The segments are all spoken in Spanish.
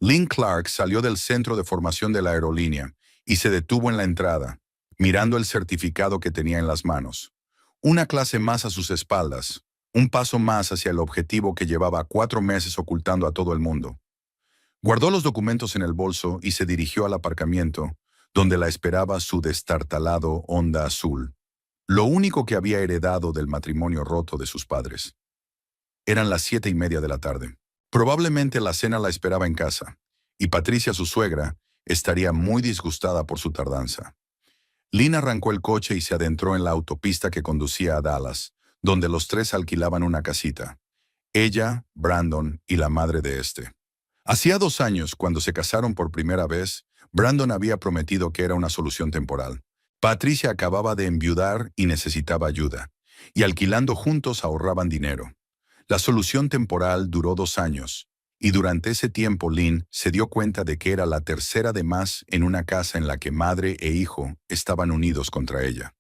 Lynn Clark salió del centro de formación de la aerolínea y se detuvo en la entrada, mirando el certificado que tenía en las manos. Una clase más a sus espaldas, un paso más hacia el objetivo que llevaba 4 meses ocultando a todo el mundo. Guardó los documentos en el bolso y se dirigió al aparcamiento, donde la esperaba su destartalado Honda azul, lo único que había heredado del matrimonio roto de sus padres. Eran las 7:30 de la tarde. Probablemente la cena la esperaba en casa, y Patricia, su suegra, estaría muy disgustada por su tardanza. Lynn arrancó el coche y se adentró en la autopista que conducía a Dallas, donde los tres alquilaban una casita. Ella, Brandon y la madre de este. Hacía 2 años, cuando se casaron por primera vez, Brandon había prometido que era una solución temporal. Patricia acababa de enviudar y necesitaba ayuda, y alquilando juntos ahorraban dinero. La solución temporal duró 2 años, y durante ese tiempo Lynn se dio cuenta de que era la tercera de más en una casa en la que madre e hijo estaban unidos contra ella.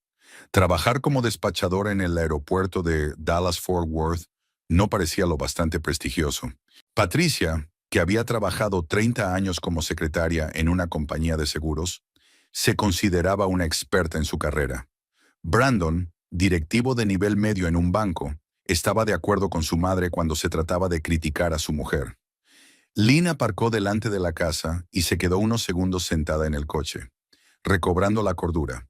Trabajar como despachadora en el aeropuerto de Dallas-Fort Worth no parecía lo bastante prestigioso. Patricia, que había trabajado 30 años como secretaria en una compañía de seguros, se consideraba una experta en su carrera. Brandon, directivo de nivel medio en un banco, estaba de acuerdo con su madre cuando se trataba de criticar a su mujer. Lynn aparcó delante de la casa y se quedó unos segundos sentada en el coche, recobrando la cordura.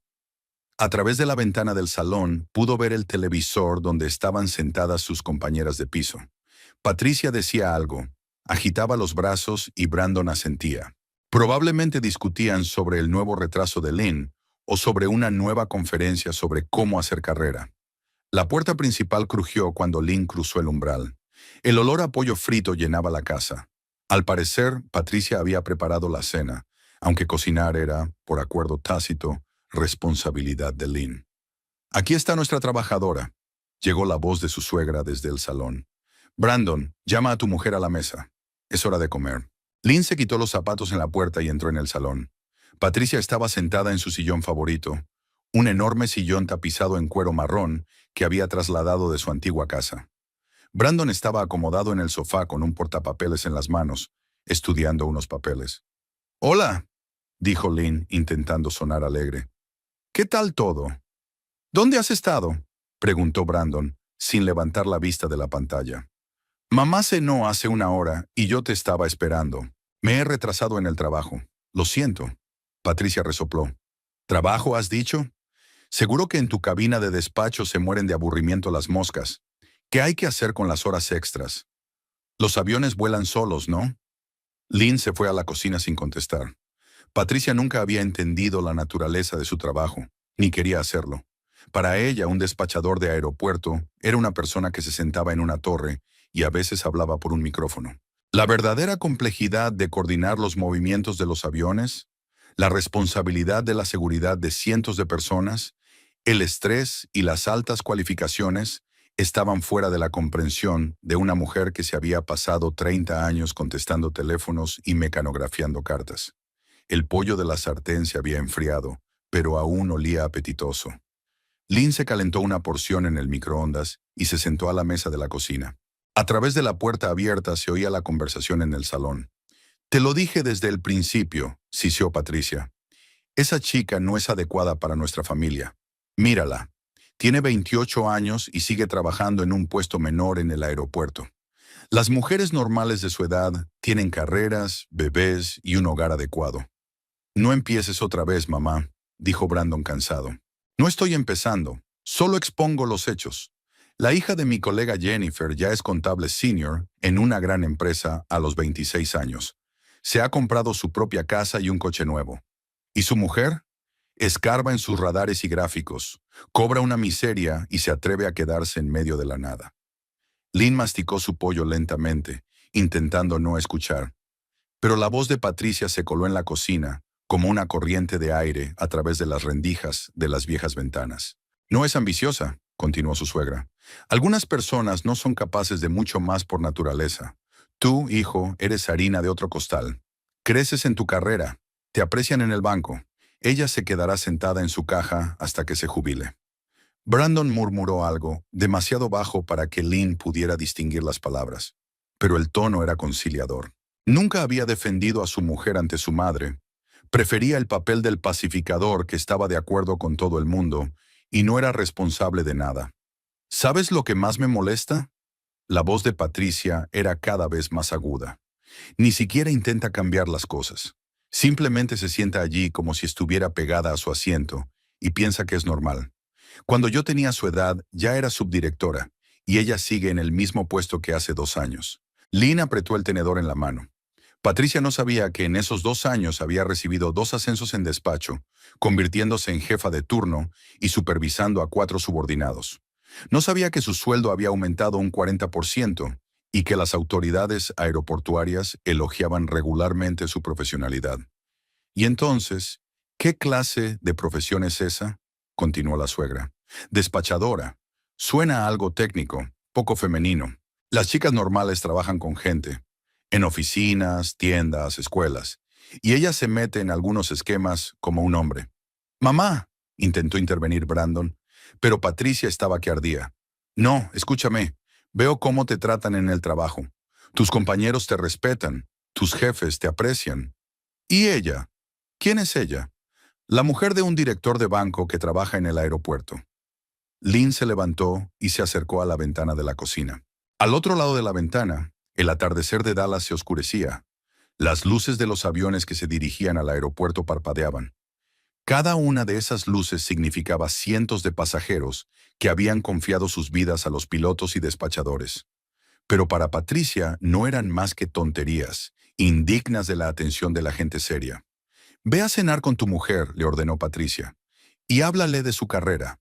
A través de la ventana del salón pudo ver el televisor donde estaban sentadas sus compañeras de piso. Patricia decía algo, agitaba los brazos y Brandon asentía. Probablemente discutían sobre el nuevo retraso de Lynn o sobre una nueva conferencia sobre cómo hacer carrera. La puerta principal crujió cuando Lynn cruzó el umbral. El olor a pollo frito llenaba la casa. Al parecer, Patricia había preparado la cena, aunque cocinar era, por acuerdo tácito, responsabilidad de Lynn. «Aquí está nuestra trabajadora», llegó la voz de su suegra desde el salón. «Brandon, llama a tu mujer a la mesa. Es hora de comer». Lynn se quitó los zapatos en la puerta y entró en el salón. Patricia estaba sentada en su sillón favorito, un enorme sillón tapizado en cuero marrón que había trasladado de su antigua casa. Brandon estaba acomodado en el sofá con un portapapeles en las manos, estudiando unos papeles. «Hola», dijo Lynn, intentando sonar alegre. «¿Qué tal todo?» «¿Dónde has estado?», preguntó Brandon, sin levantar la vista de la pantalla. «Mamá cenó hace 1 hora y yo te estaba esperando. Me he retrasado en el trabajo. Lo siento». Patricia resopló. «¿Trabajo, has dicho? Seguro que en tu cabina de despacho se mueren de aburrimiento las moscas. ¿Qué hay que hacer con las horas extras? Los aviones vuelan solos, ¿no?» Lynn se fue a la cocina sin contestar. Patricia nunca había entendido la naturaleza de su trabajo, ni quería hacerlo. Para ella, un despachador de aeropuerto era una persona que se sentaba en una torre y a veces hablaba por un micrófono. La verdadera complejidad de coordinar los movimientos de los aviones, la responsabilidad de la seguridad de cientos de personas, el estrés y las altas cualificaciones estaban fuera de la comprensión de una mujer que se había pasado 30 años contestando teléfonos y mecanografiando cartas. El pollo de la sartén se había enfriado, pero aún olía apetitoso. Lynn se calentó una porción en el microondas y se sentó a la mesa de la cocina. A través de la puerta abierta se oía la conversación en el salón. «Te lo dije desde el principio», siseó Patricia. «Esa chica no es adecuada para nuestra familia. Mírala. Tiene 28 años y sigue trabajando en un puesto menor en el aeropuerto. Las mujeres normales de su edad tienen carreras, bebés y un hogar adecuado». «No empieces otra vez, mamá», dijo Brandon cansado. «No estoy empezando, solo expongo los hechos. La hija de mi colega Jennifer ya es contable senior en una gran empresa a los 26 años. Se ha comprado su propia casa y un coche nuevo. ¿Y su mujer? Escarba en sus radares y gráficos, cobra una miseria y se atreve a quedarse en medio de la nada». Lynn masticó su pollo lentamente, intentando no escuchar. Pero la voz de Patricia se coló en la cocina, como una corriente de aire a través de las rendijas de las viejas ventanas. «No es ambiciosa», continuó su suegra. «Algunas personas no son capaces de mucho más por naturaleza. Tú, hijo, eres harina de otro costal. Creces en tu carrera, te aprecian en el banco. Ella se quedará sentada en su caja hasta que se jubile». Brandon murmuró algo, demasiado bajo para que Lynn pudiera distinguir las palabras, pero el tono era conciliador. Nunca había defendido a su mujer ante su madre. Prefería el papel del pacificador que estaba de acuerdo con todo el mundo y no era responsable de nada. ¿Sabes lo que más me molesta? La voz de Patricia era cada vez más aguda. Ni siquiera intenta cambiar las cosas. Simplemente se sienta allí como si estuviera pegada a su asiento y piensa que es normal. Cuando yo tenía su edad, ya era subdirectora y ella sigue en el mismo puesto que hace 2 años. Lynn apretó el tenedor en la mano. Patricia no sabía que en esos 2 años había recibido 2 ascensos en despacho, convirtiéndose en jefa de turno y supervisando a 4 subordinados. No sabía que su sueldo había aumentado un 40% y que las autoridades aeroportuarias elogiaban regularmente su profesionalidad. Y entonces, ¿qué clase de profesión es esa? Continuó la suegra. Despachadora. Suena a algo técnico, poco femenino. Las chicas normales trabajan con gente, en oficinas, tiendas, escuelas, y ella se mete en algunos esquemas como un hombre. Mamá, intentó intervenir Brandon, pero Patricia estaba que ardía. No, escúchame, veo cómo te tratan en el trabajo. Tus compañeros te respetan, tus jefes te aprecian. ¿Y ella? ¿Quién es ella? La mujer de un director de banco que trabaja en el aeropuerto. Lynn se levantó y se acercó a la ventana de la cocina. Al otro lado de la ventana, el atardecer de Dallas se oscurecía. Las luces de los aviones que se dirigían al aeropuerto parpadeaban. Cada una de esas luces significaba cientos de pasajeros que habían confiado sus vidas a los pilotos y despachadores. Pero para Patricia no eran más que tonterías, indignas de la atención de la gente seria. Ve a cenar con tu mujer, le ordenó Patricia, y háblale de su carrera.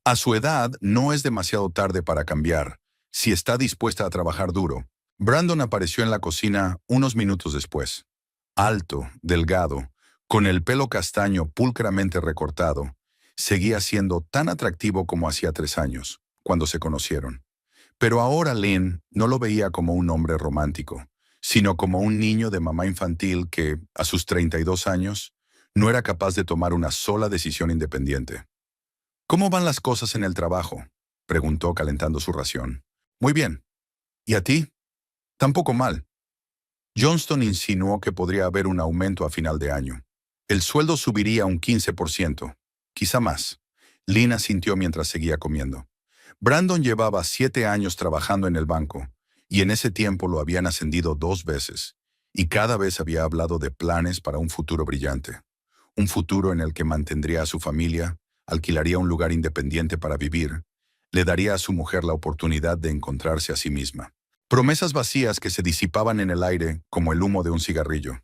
A su edad no es demasiado tarde para cambiar, si está dispuesta a trabajar duro. Brandon apareció en la cocina unos minutos después. Alto, delgado, con el pelo castaño pulcramente recortado, seguía siendo tan atractivo como hacía 3 años, cuando se conocieron. Pero ahora Lynn no lo veía como un hombre romántico, sino como un niño de mamá infantil que, a sus 32 años, no era capaz de tomar una sola decisión independiente. ¿Cómo van las cosas en el trabajo?, preguntó calentando su ración. Muy bien. ¿Y a ti? Tampoco mal. Johnston insinuó que podría haber un aumento a final de año. El sueldo subiría un 15%, quizá más. Lynn asintió mientras seguía comiendo. Brandon llevaba 7 años trabajando en el banco, y en ese tiempo lo habían ascendido 2 veces, y cada vez había hablado de planes para un futuro brillante. Un futuro en el que mantendría a su familia, alquilaría un lugar independiente para vivir, le daría a su mujer la oportunidad de encontrarse a sí misma. Promesas vacías que se disipaban en el aire como el humo de un cigarrillo.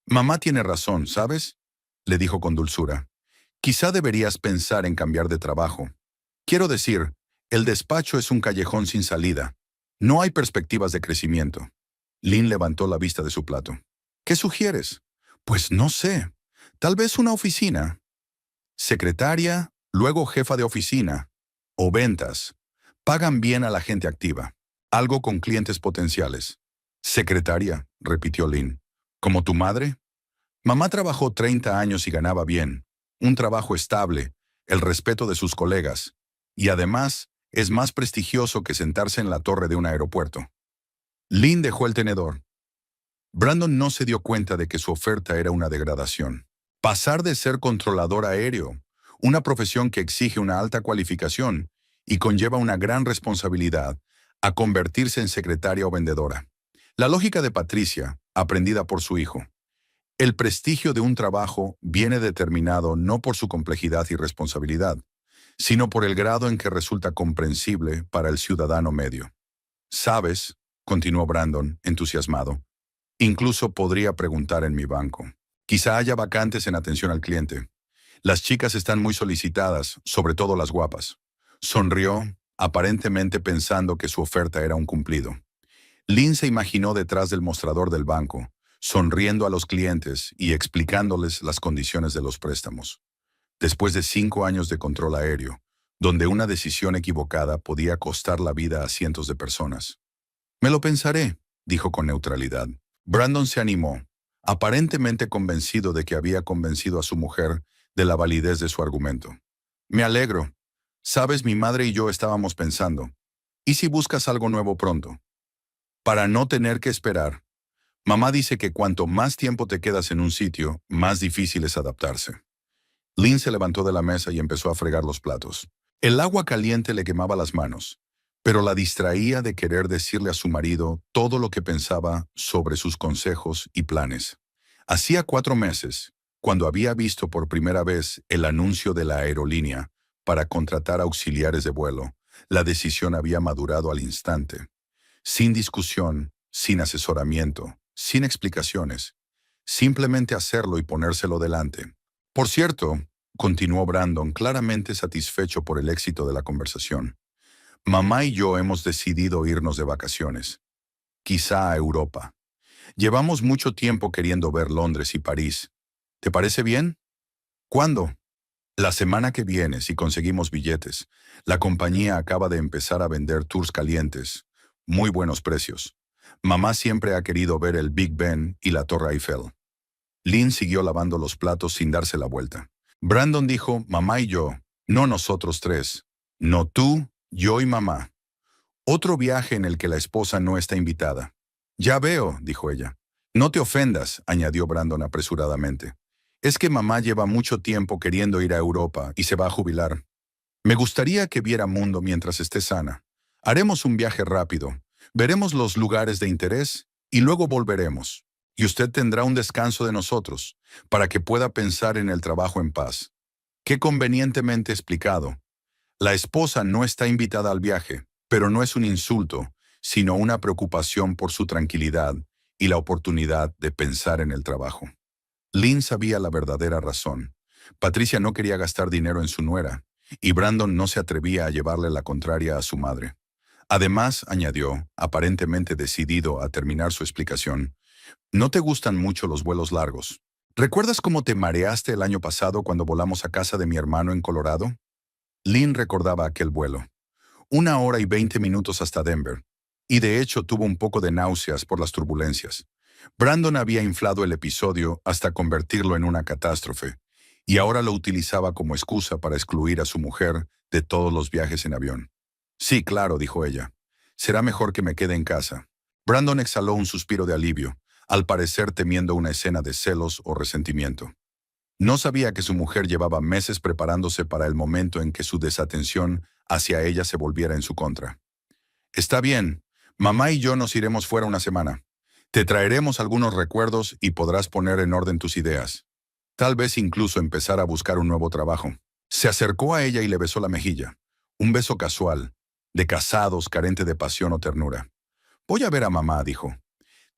Mamá tiene razón, ¿sabes?, le dijo con dulzura. Quizá deberías pensar en cambiar de trabajo. Quiero decir, el despacho es un callejón sin salida. No hay perspectivas de crecimiento. Lynn levantó la vista de su plato. ¿Qué sugieres? Pues no sé. Tal vez una oficina. Secretaria, luego jefa de oficina. O ventas. Pagan bien a la gente activa. Algo con clientes potenciales. Secretaria, repitió Lynn. ¿Como tu madre? Mamá trabajó 30 años y ganaba bien. Un trabajo estable, el respeto de sus colegas. Y además, es más prestigioso que sentarse en la torre de un aeropuerto. Lynn dejó el tenedor. Brandon no se dio cuenta de que su oferta era una degradación. Pasar de ser controlador aéreo, una profesión que exige una alta cualificación y conlleva una gran responsabilidad, a convertirse en secretaria o vendedora. La lógica de Patricia, aprendida por su hijo. El prestigio de un trabajo viene determinado no por su complejidad y responsabilidad, sino por el grado en que resulta comprensible para el ciudadano medio. ¿Sabes?, continuó Brandon, entusiasmado, incluso podría preguntar en mi banco. Quizá haya vacantes en atención al cliente. Las chicas están muy solicitadas, sobre todo las guapas. Sonrió, aparentemente pensando que su oferta era un cumplido. Lynn se imaginó detrás del mostrador del banco, sonriendo a los clientes y explicándoles las condiciones de los préstamos. Después de 5 años de control aéreo, donde una decisión equivocada podía costar la vida a cientos de personas. Me lo pensaré, dijo con neutralidad. Brandon se animó, aparentemente convencido de que había convencido a su mujer de la validez de su argumento. Me alegro. Sabes, mi madre y yo estábamos pensando, ¿y si buscas algo nuevo pronto? Para no tener que esperar. Mamá dice que cuanto más tiempo te quedas en un sitio, más difícil es adaptarse. Lynn se levantó de la mesa y empezó a fregar los platos. El agua caliente le quemaba las manos, pero la distraía de querer decirle a su marido todo lo que pensaba sobre sus consejos y planes. Hacía 4 meses, cuando había visto por primera vez el anuncio de la aerolínea para contratar auxiliares de vuelo, la decisión había madurado al instante. Sin discusión, sin asesoramiento, sin explicaciones. Simplemente hacerlo y ponérselo delante. Por cierto, continuó Brandon, claramente satisfecho por el éxito de la conversación. Mamá y yo hemos decidido irnos de vacaciones. Quizá a Europa. Llevamos mucho tiempo queriendo ver Londres y París. ¿Te parece bien? ¿Cuándo? La semana que viene, si conseguimos billetes. La compañía acaba de empezar a vender tours calientes. Muy buenos precios. Mamá siempre ha querido ver el Big Ben y la Torre Eiffel. Lynn siguió lavando los platos sin darse la vuelta. Brandon dijo, mamá y yo, no nosotros tres. No tú, yo y mamá. Otro viaje en el que la esposa no está invitada. Ya veo, dijo ella. No te ofendas, añadió Brandon apresuradamente. Es que mamá lleva mucho tiempo queriendo ir a Europa y se va a jubilar. Me gustaría que viera mundo mientras esté sana. Haremos un viaje rápido. Veremos los lugares de interés y luego volveremos. Y usted tendrá un descanso de nosotros, para que pueda pensar en el trabajo en paz. Qué convenientemente explicado. La esposa no está invitada al viaje, pero no es un insulto, sino una preocupación por su tranquilidad y la oportunidad de pensar en el trabajo. Lynn sabía la verdadera razón. Patricia no quería gastar dinero en su nuera, y Brandon no se atrevía a llevarle la contraria a su madre. Además, añadió, aparentemente decidido a terminar su explicación, no te gustan mucho los vuelos largos. ¿Recuerdas cómo te mareaste el año pasado cuando volamos a casa de mi hermano en Colorado? Lynn recordaba aquel vuelo. 1 hora y 20 minutos hasta Denver. Y de hecho tuvo un poco de náuseas por las turbulencias. Brandon había inflado el episodio hasta convertirlo en una catástrofe, y ahora lo utilizaba como excusa para excluir a su mujer de todos los viajes en avión. Sí, claro, dijo ella. Será mejor que me quede en casa. Brandon exhaló un suspiro de alivio, al parecer temiendo una escena de celos o resentimiento. No sabía que su mujer llevaba meses preparándose para el momento en que su desatención hacia ella se volviera en su contra. Está bien, mamá y yo nos iremos fuera una semana. Te traeremos algunos recuerdos y podrás poner en orden tus ideas. Tal vez incluso empezar a buscar un nuevo trabajo. Se acercó a ella y le besó la mejilla. Un beso casual, de casados carente de pasión o ternura. Voy a ver a mamá, dijo.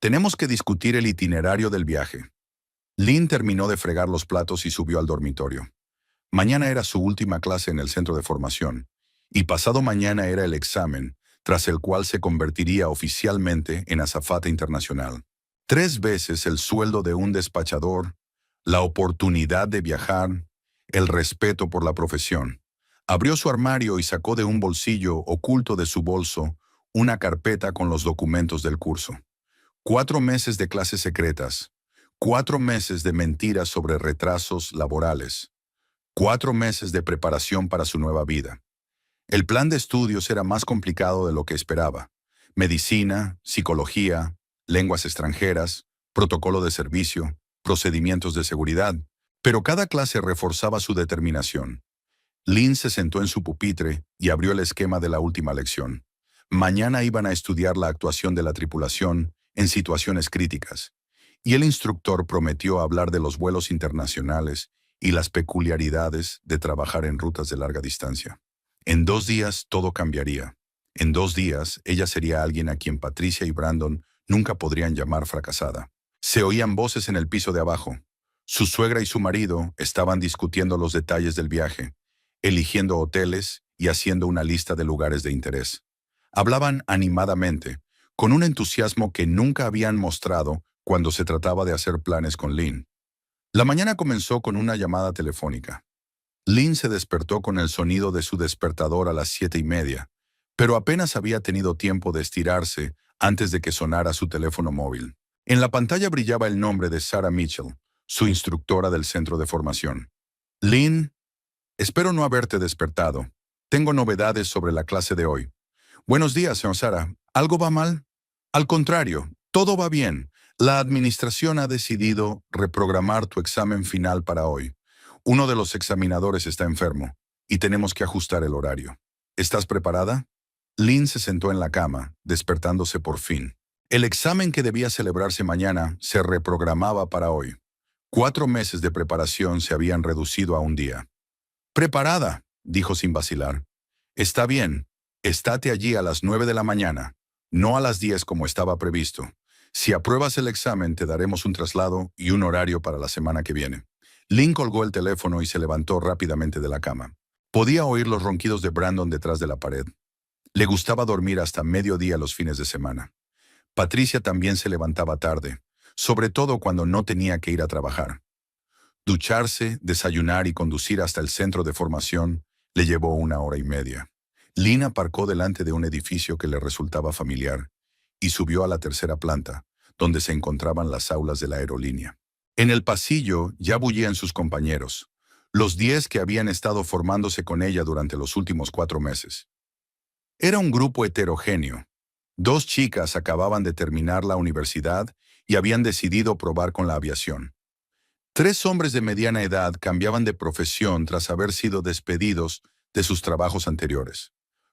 Tenemos que discutir el itinerario del viaje. Lynn terminó de fregar los platos y subió al dormitorio. Mañana era su última clase en el centro de formación, y pasado mañana era el examen, tras el cual se convertiría oficialmente en azafata internacional. 3 veces el sueldo de un despachador, la oportunidad de viajar, el respeto por la profesión. Abrió su armario y sacó de un bolsillo oculto de su bolso una carpeta con los documentos del curso. 4 meses de clases secretas, 4 meses de mentiras sobre retrasos laborales, 4 meses de preparación para su nueva vida. El plan de estudios era más complicado de lo que esperaba. Medicina, psicología, lenguas extranjeras, protocolo de servicio, procedimientos de seguridad. Pero cada clase reforzaba su determinación. Lynn se sentó en su pupitre y abrió el esquema de la última lección. Mañana iban a estudiar la actuación de la tripulación en situaciones críticas. Y el instructor prometió hablar de los vuelos internacionales y las peculiaridades de trabajar en rutas de larga distancia. En 2 días todo cambiaría. En 2 días ella sería alguien a quien Patricia y Brandon nunca podrían llamar fracasada. Se oían voces en el piso de abajo. Su suegra y su marido estaban discutiendo los detalles del viaje, eligiendo hoteles y haciendo una lista de lugares de interés. Hablaban animadamente, con un entusiasmo que nunca habían mostrado cuando se trataba de hacer planes con Lynn. La mañana comenzó con una llamada telefónica. Lynn se despertó con el sonido de su despertador a las 7:30, pero apenas había tenido tiempo de estirarse antes de que sonara su teléfono móvil. En la pantalla brillaba el nombre de Sarah Mitchell, su instructora del centro de formación. Lynn, espero no haberte despertado. Tengo novedades sobre la clase de hoy. Buenos días, señor Sarah. ¿Algo va mal? Al contrario, todo va bien. La administración ha decidido reprogramar tu examen final para hoy. Uno de los examinadores está enfermo y tenemos que ajustar el horario. ¿Estás preparada? Lynn se sentó en la cama, despertándose por fin. El examen que debía celebrarse mañana se reprogramaba para hoy. 4 meses de preparación se habían reducido a un día. «Preparada», dijo sin vacilar. «Está bien. Estate allí a las 9 de la mañana, no a las 10 como estaba previsto. Si apruebas el examen, te daremos un traslado y un horario para la semana que viene». Lynn colgó el teléfono y se levantó rápidamente de la cama. Podía oír los ronquidos de Brandon detrás de la pared. Le gustaba dormir hasta mediodía los fines de semana. Patricia también se levantaba tarde, sobre todo cuando no tenía que ir a trabajar. Ducharse, desayunar y conducir hasta el centro de formación le llevó 1 hora y media. Lynn aparcó delante de un edificio que le resultaba familiar y subió a la tercera planta, donde se encontraban las aulas de la aerolínea. En el pasillo ya bullían sus compañeros, los 10 que habían estado formándose con ella durante los últimos 4 meses. Era un grupo heterogéneo. 2 chicas acababan de terminar la universidad y habían decidido probar con la aviación. 3 hombres de mediana edad cambiaban de profesión tras haber sido despedidos de sus trabajos anteriores.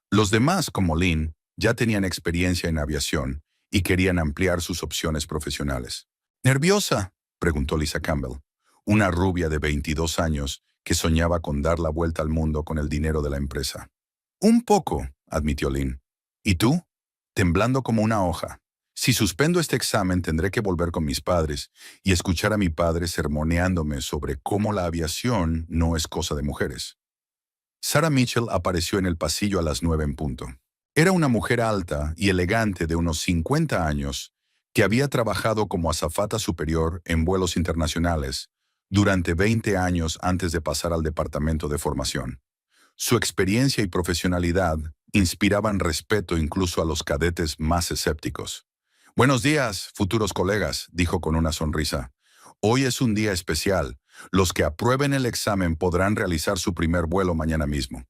Los demás, como Lynn, ya tenían experiencia en aviación y querían ampliar sus opciones profesionales. ¿Nerviosa?, preguntó Lisa Campbell, una rubia de 22 años que soñaba con dar la vuelta al mundo con el dinero de la empresa. «Un poco», admitió Lynn. «¿Y tú?» «Temblando como una hoja. Si suspendo este examen tendré que volver con mis padres y escuchar a mi padre sermoneándome sobre cómo la aviación no es cosa de mujeres». Sarah Mitchell apareció en el pasillo a las 9 en punto. Era una mujer alta y elegante de unos 50 años que había trabajado como azafata superior en vuelos internacionales durante 20 años antes de pasar al departamento de formación. Su experiencia y profesionalidad inspiraban respeto incluso a los cadetes más escépticos. «Buenos días, futuros colegas», dijo con una sonrisa. «Hoy es un día especial. Los que aprueben el examen podrán realizar su primer vuelo mañana mismo.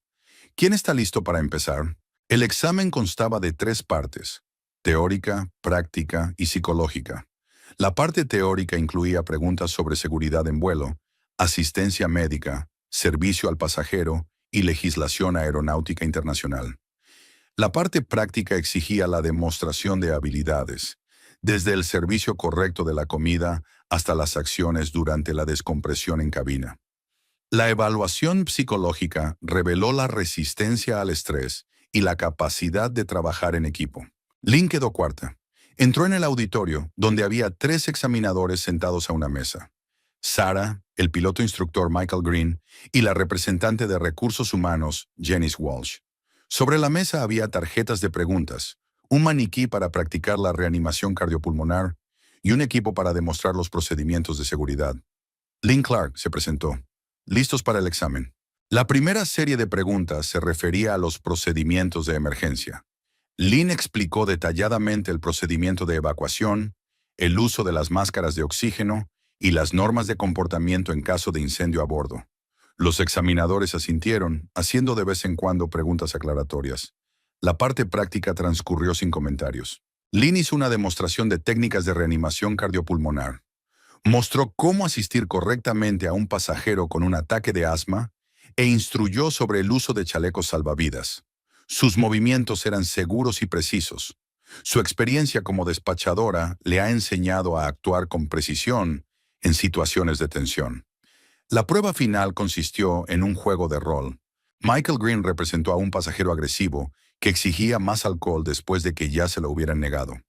¿Quién está listo para empezar?» El examen constaba de 3 partes: teórica, práctica y psicológica. La parte teórica incluía preguntas sobre seguridad en vuelo, asistencia médica, servicio al pasajero y legislación aeronáutica internacional. La parte práctica exigía la demostración de habilidades, desde el servicio correcto de la comida hasta las acciones durante la descompresión en cabina. La evaluación psicológica reveló la resistencia al estrés y la capacidad de trabajar en equipo. Lynn quedó cuarta. Entró en el auditorio, donde había 3 examinadores sentados a una mesa: Sarah, el piloto instructor Michael Green y la representante de recursos humanos, Janice Walsh. Sobre la mesa había tarjetas de preguntas, un maniquí para practicar la reanimación cardiopulmonar y un equipo para demostrar los procedimientos de seguridad. Lynn Clark se presentó. «Listos para el examen». La primera serie de preguntas se refería a los procedimientos de emergencia. Lynn explicó detalladamente el procedimiento de evacuación, el uso de las máscaras de oxígeno y las normas de comportamiento en caso de incendio a bordo. Los examinadores asintieron, haciendo de vez en cuando preguntas aclaratorias. La parte práctica transcurrió sin comentarios. Lynn hizo una demostración de técnicas de reanimación cardiopulmonar. Mostró cómo asistir correctamente a un pasajero con un ataque de asma e instruyó sobre el uso de chalecos salvavidas. Sus movimientos eran seguros y precisos. Su experiencia como despachadora le ha enseñado a actuar con precisión en situaciones de tensión. La prueba final consistió en un juego de rol. Michael Green representó a un pasajero agresivo que exigía más alcohol después de que ya se lo hubieran negado.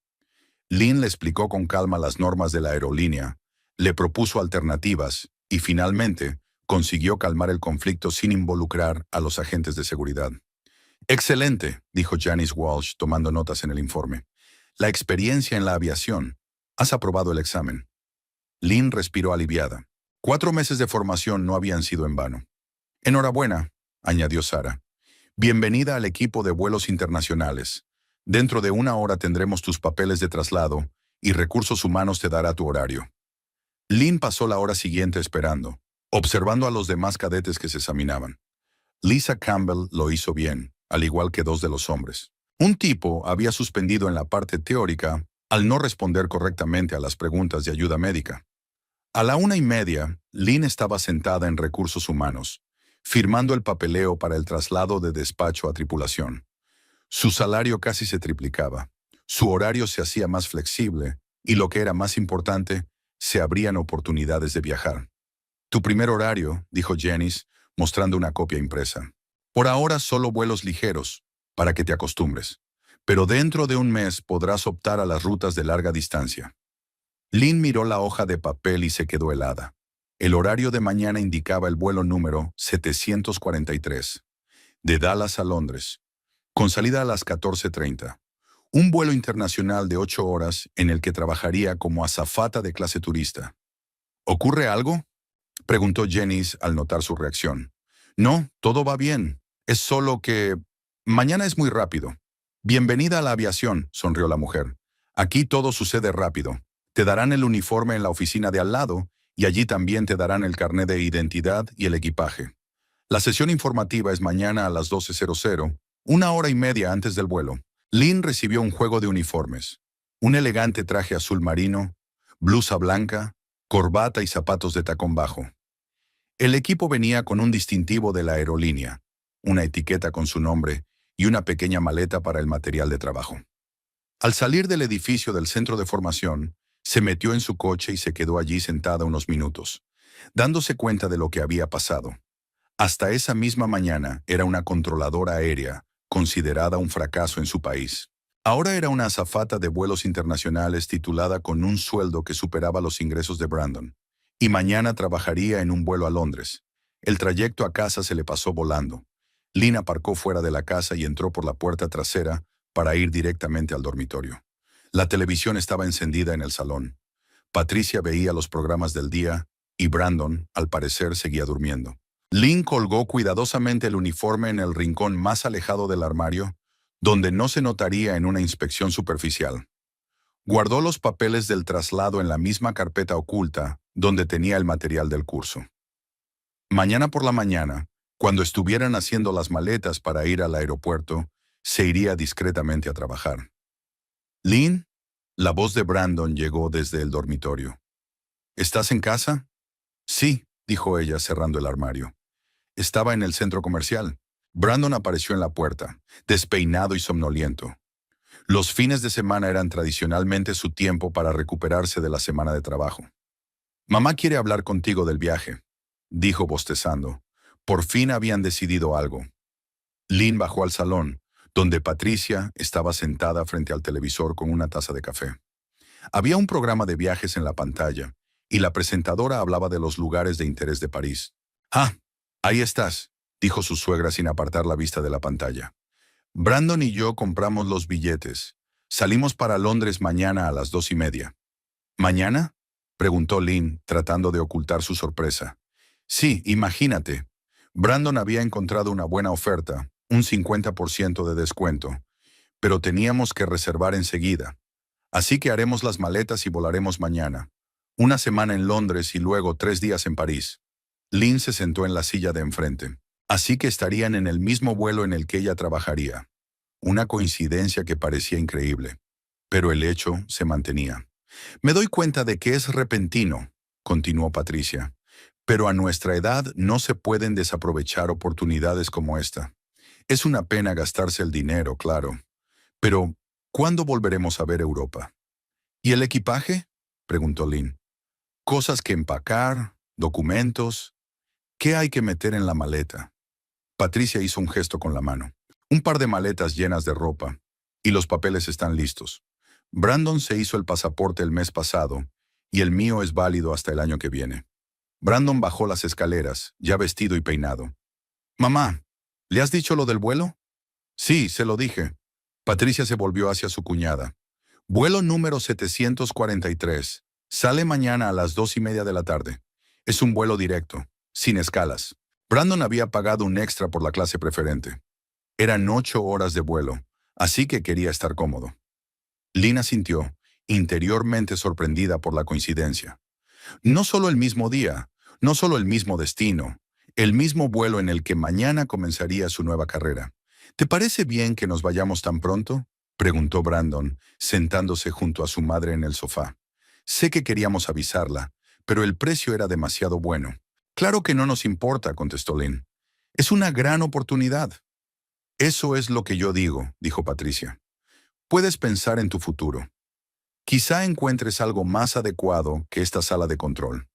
Lynn le explicó con calma las normas de la aerolínea, le propuso alternativas y finalmente consiguió calmar el conflicto sin involucrar a los agentes de seguridad. «Excelente», dijo Janice Walsh tomando notas en el informe. «La experiencia en la aviación. Has aprobado el examen». Lynn respiró aliviada. 4 meses de formación no habían sido en vano. «Enhorabuena», añadió Sarah. «Bienvenida al equipo de vuelos internacionales. Dentro de 1 hora tendremos tus papeles de traslado y recursos humanos te dará tu horario». Lynn pasó la hora siguiente esperando, observando a los demás cadetes que se examinaban. Lisa Campbell lo hizo bien, al igual que 2 de los hombres. Un tipo había suspendido en la parte teórica al no responder correctamente a las preguntas de ayuda médica. A la 1:30, Lynn estaba sentada en recursos humanos, firmando el papeleo para el traslado de despacho a tripulación. Su salario casi se triplicaba, su horario se hacía más flexible y, lo que era más importante, se abrían oportunidades de viajar. Tu primer horario, dijo Janice, mostrando una copia impresa. Por ahora solo vuelos ligeros, para que te acostumbres. Pero dentro de un mes podrás optar a las rutas de larga distancia. Lynn miró la hoja de papel y se quedó helada. El horario de mañana indicaba el vuelo número 743, de Dallas a Londres, con salida a las 14:30. Un vuelo internacional de 8 horas en el que trabajaría como azafata de clase turista. ¿Ocurre algo?, preguntó Janice al notar su reacción. No, todo va bien. Es solo que mañana es muy rápido. Bienvenida a la aviación, sonrió la mujer. Aquí todo sucede rápido. Te darán el uniforme en la oficina de al lado y allí también te darán el carnet de identidad y el equipaje. La sesión informativa es mañana a las 12:00, 1 hora y media antes del vuelo. Lynn recibió un juego de uniformes. Un elegante traje azul marino, blusa blanca, corbata y zapatos de tacón bajo. El equipo venía con un distintivo de la aerolínea, una etiqueta con su nombre y una pequeña maleta para el material de trabajo. Al salir del edificio del centro de formación, se metió en su coche y se quedó allí sentada unos minutos, dándose cuenta de lo que había pasado. Hasta esa misma mañana era una controladora aérea, considerada un fracaso en su país. Ahora era una azafata de vuelos internacionales titulada con un sueldo que superaba los ingresos de Brandon. Y mañana trabajaría en un vuelo a Londres. El trayecto a casa se le pasó volando. Lynn aparcó fuera de la casa y entró por la puerta trasera para ir directamente al dormitorio. La televisión estaba encendida en el salón. Patricia veía los programas del día y Brandon, al parecer, seguía durmiendo. Lynn colgó cuidadosamente el uniforme en el rincón más alejado del armario, donde no se notaría en una inspección superficial. Guardó los papeles del traslado en la misma carpeta oculta donde tenía el material del curso. Mañana por la mañana, cuando estuvieran haciendo las maletas para ir al aeropuerto, se iría discretamente a trabajar. «Lynn», la voz de Brandon llegó desde el dormitorio. «¿Estás en casa?» «Sí», dijo ella cerrando el armario. Estaba en el centro comercial. Brandon apareció en la puerta, despeinado y somnoliento. Los fines de semana eran tradicionalmente su tiempo para recuperarse de la semana de trabajo. «Mamá quiere hablar contigo del viaje», dijo bostezando. Por fin habían decidido algo. Lynn bajó al salón, donde Patricia estaba sentada frente al televisor con una taza de café. Había un programa de viajes en la pantalla, y la presentadora hablaba de los lugares de interés de París. «Ah, ahí estás», dijo su suegra sin apartar la vista de la pantalla. «Brandon y yo compramos los billetes. Salimos para Londres mañana a las 2:30. ¿Mañana?», preguntó Lynn, tratando de ocultar su sorpresa. «Sí, imagínate. Brandon había encontrado una buena oferta, un 50% de descuento, pero teníamos que reservar enseguida. Así que haremos las maletas y volaremos mañana. Una semana en Londres y luego 3 días en París». Lynn se sentó en la silla de enfrente. Así que estarían en el mismo vuelo en el que ella trabajaría. Una coincidencia que parecía increíble. Pero el hecho se mantenía. «Me doy cuenta de que es repentino», continuó Patricia. «Pero a nuestra edad no se pueden desaprovechar oportunidades como esta. Es una pena gastarse el dinero, claro. Pero, ¿cuándo volveremos a ver Europa?» «¿Y el equipaje?», preguntó Lynn. «Cosas que empacar, documentos. ¿Qué hay que meter en la maleta?». Patricia hizo un gesto con la mano. «Un par de maletas llenas de ropa. Y los papeles están listos. Brandon se hizo el pasaporte el mes pasado, y el mío es válido hasta el año que viene». Brandon bajó las escaleras, ya vestido y peinado. «Mamá, ¿le has dicho lo del vuelo?». «Sí, se lo dije». Patricia se volvió hacia su cuñada. «Vuelo número 743. Sale mañana a las 2:30 de la tarde. Es un vuelo directo, sin escalas». Brandon había pagado un extra por la clase preferente. Eran 8 horas de vuelo, así que quería estar cómodo. Lynn asintió, interiormente sorprendida por la coincidencia. No solo el mismo día, no solo el mismo destino, el mismo vuelo en el que mañana comenzaría su nueva carrera. «¿Te parece bien que nos vayamos tan pronto?», preguntó Brandon, sentándose junto a su madre en el sofá. Sé que queríamos avisarla, pero el precio era demasiado bueno. Claro que no nos importa, contestó Lynn. Es una gran oportunidad. Eso es lo que yo digo, dijo Patricia. Puedes pensar en tu futuro. Quizá encuentres algo más adecuado que esta sala de control.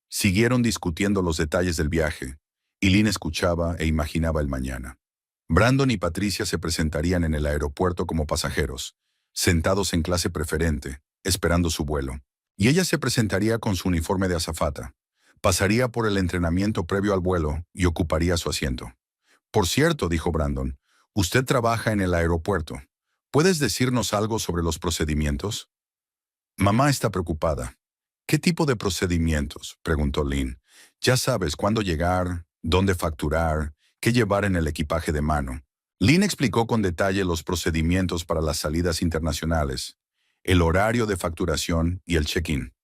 Siguieron discutiendo los detalles del viaje, y Lynn escuchaba e imaginaba el mañana. Brandon y Patricia se presentarían en el aeropuerto como pasajeros, sentados en clase preferente, esperando su vuelo. Y ella se presentaría con su uniforme de azafata. Pasaría por el entrenamiento previo al vuelo y ocuparía su asiento. Por cierto, dijo Brandon, usted trabaja en el aeropuerto. ¿Puedes decirnos algo sobre los procedimientos? Mamá está preocupada. ¿Qué tipo de procedimientos?, preguntó Lynn. Ya sabes cuándo llegar, dónde facturar, qué llevar en el equipaje de mano. Lynn explicó con detalle los procedimientos para las salidas internacionales, el horario de facturación y el check-in.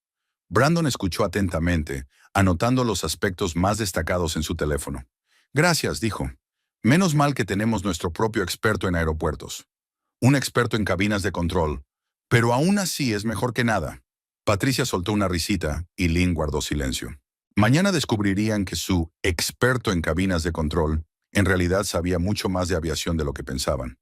Brandon escuchó atentamente, anotando los aspectos más destacados en su teléfono. Gracias, dijo. Menos mal que tenemos nuestro propio experto en aeropuertos. Un experto en cabinas de control. Pero aún así es mejor que nada. Patricia soltó una risita y Lynn guardó silencio. Mañana descubrirían que su experto en cabinas de control en realidad sabía mucho más de aviación de lo que pensaban.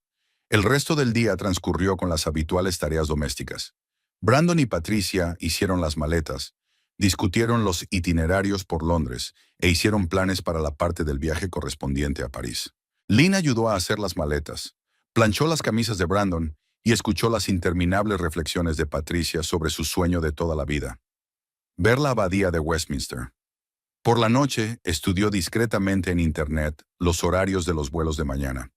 El resto del día transcurrió con las habituales tareas domésticas. Brandon y Patricia hicieron las maletas, discutieron los itinerarios por Londres e hicieron planes para la parte del viaje correspondiente a París. Lynn ayudó a hacer las maletas, planchó las camisas de Brandon y escuchó las interminables reflexiones de Patricia sobre su sueño de toda la vida: ver la abadía de Westminster. Por la noche, estudió discretamente en Internet los horarios de los vuelos de mañana.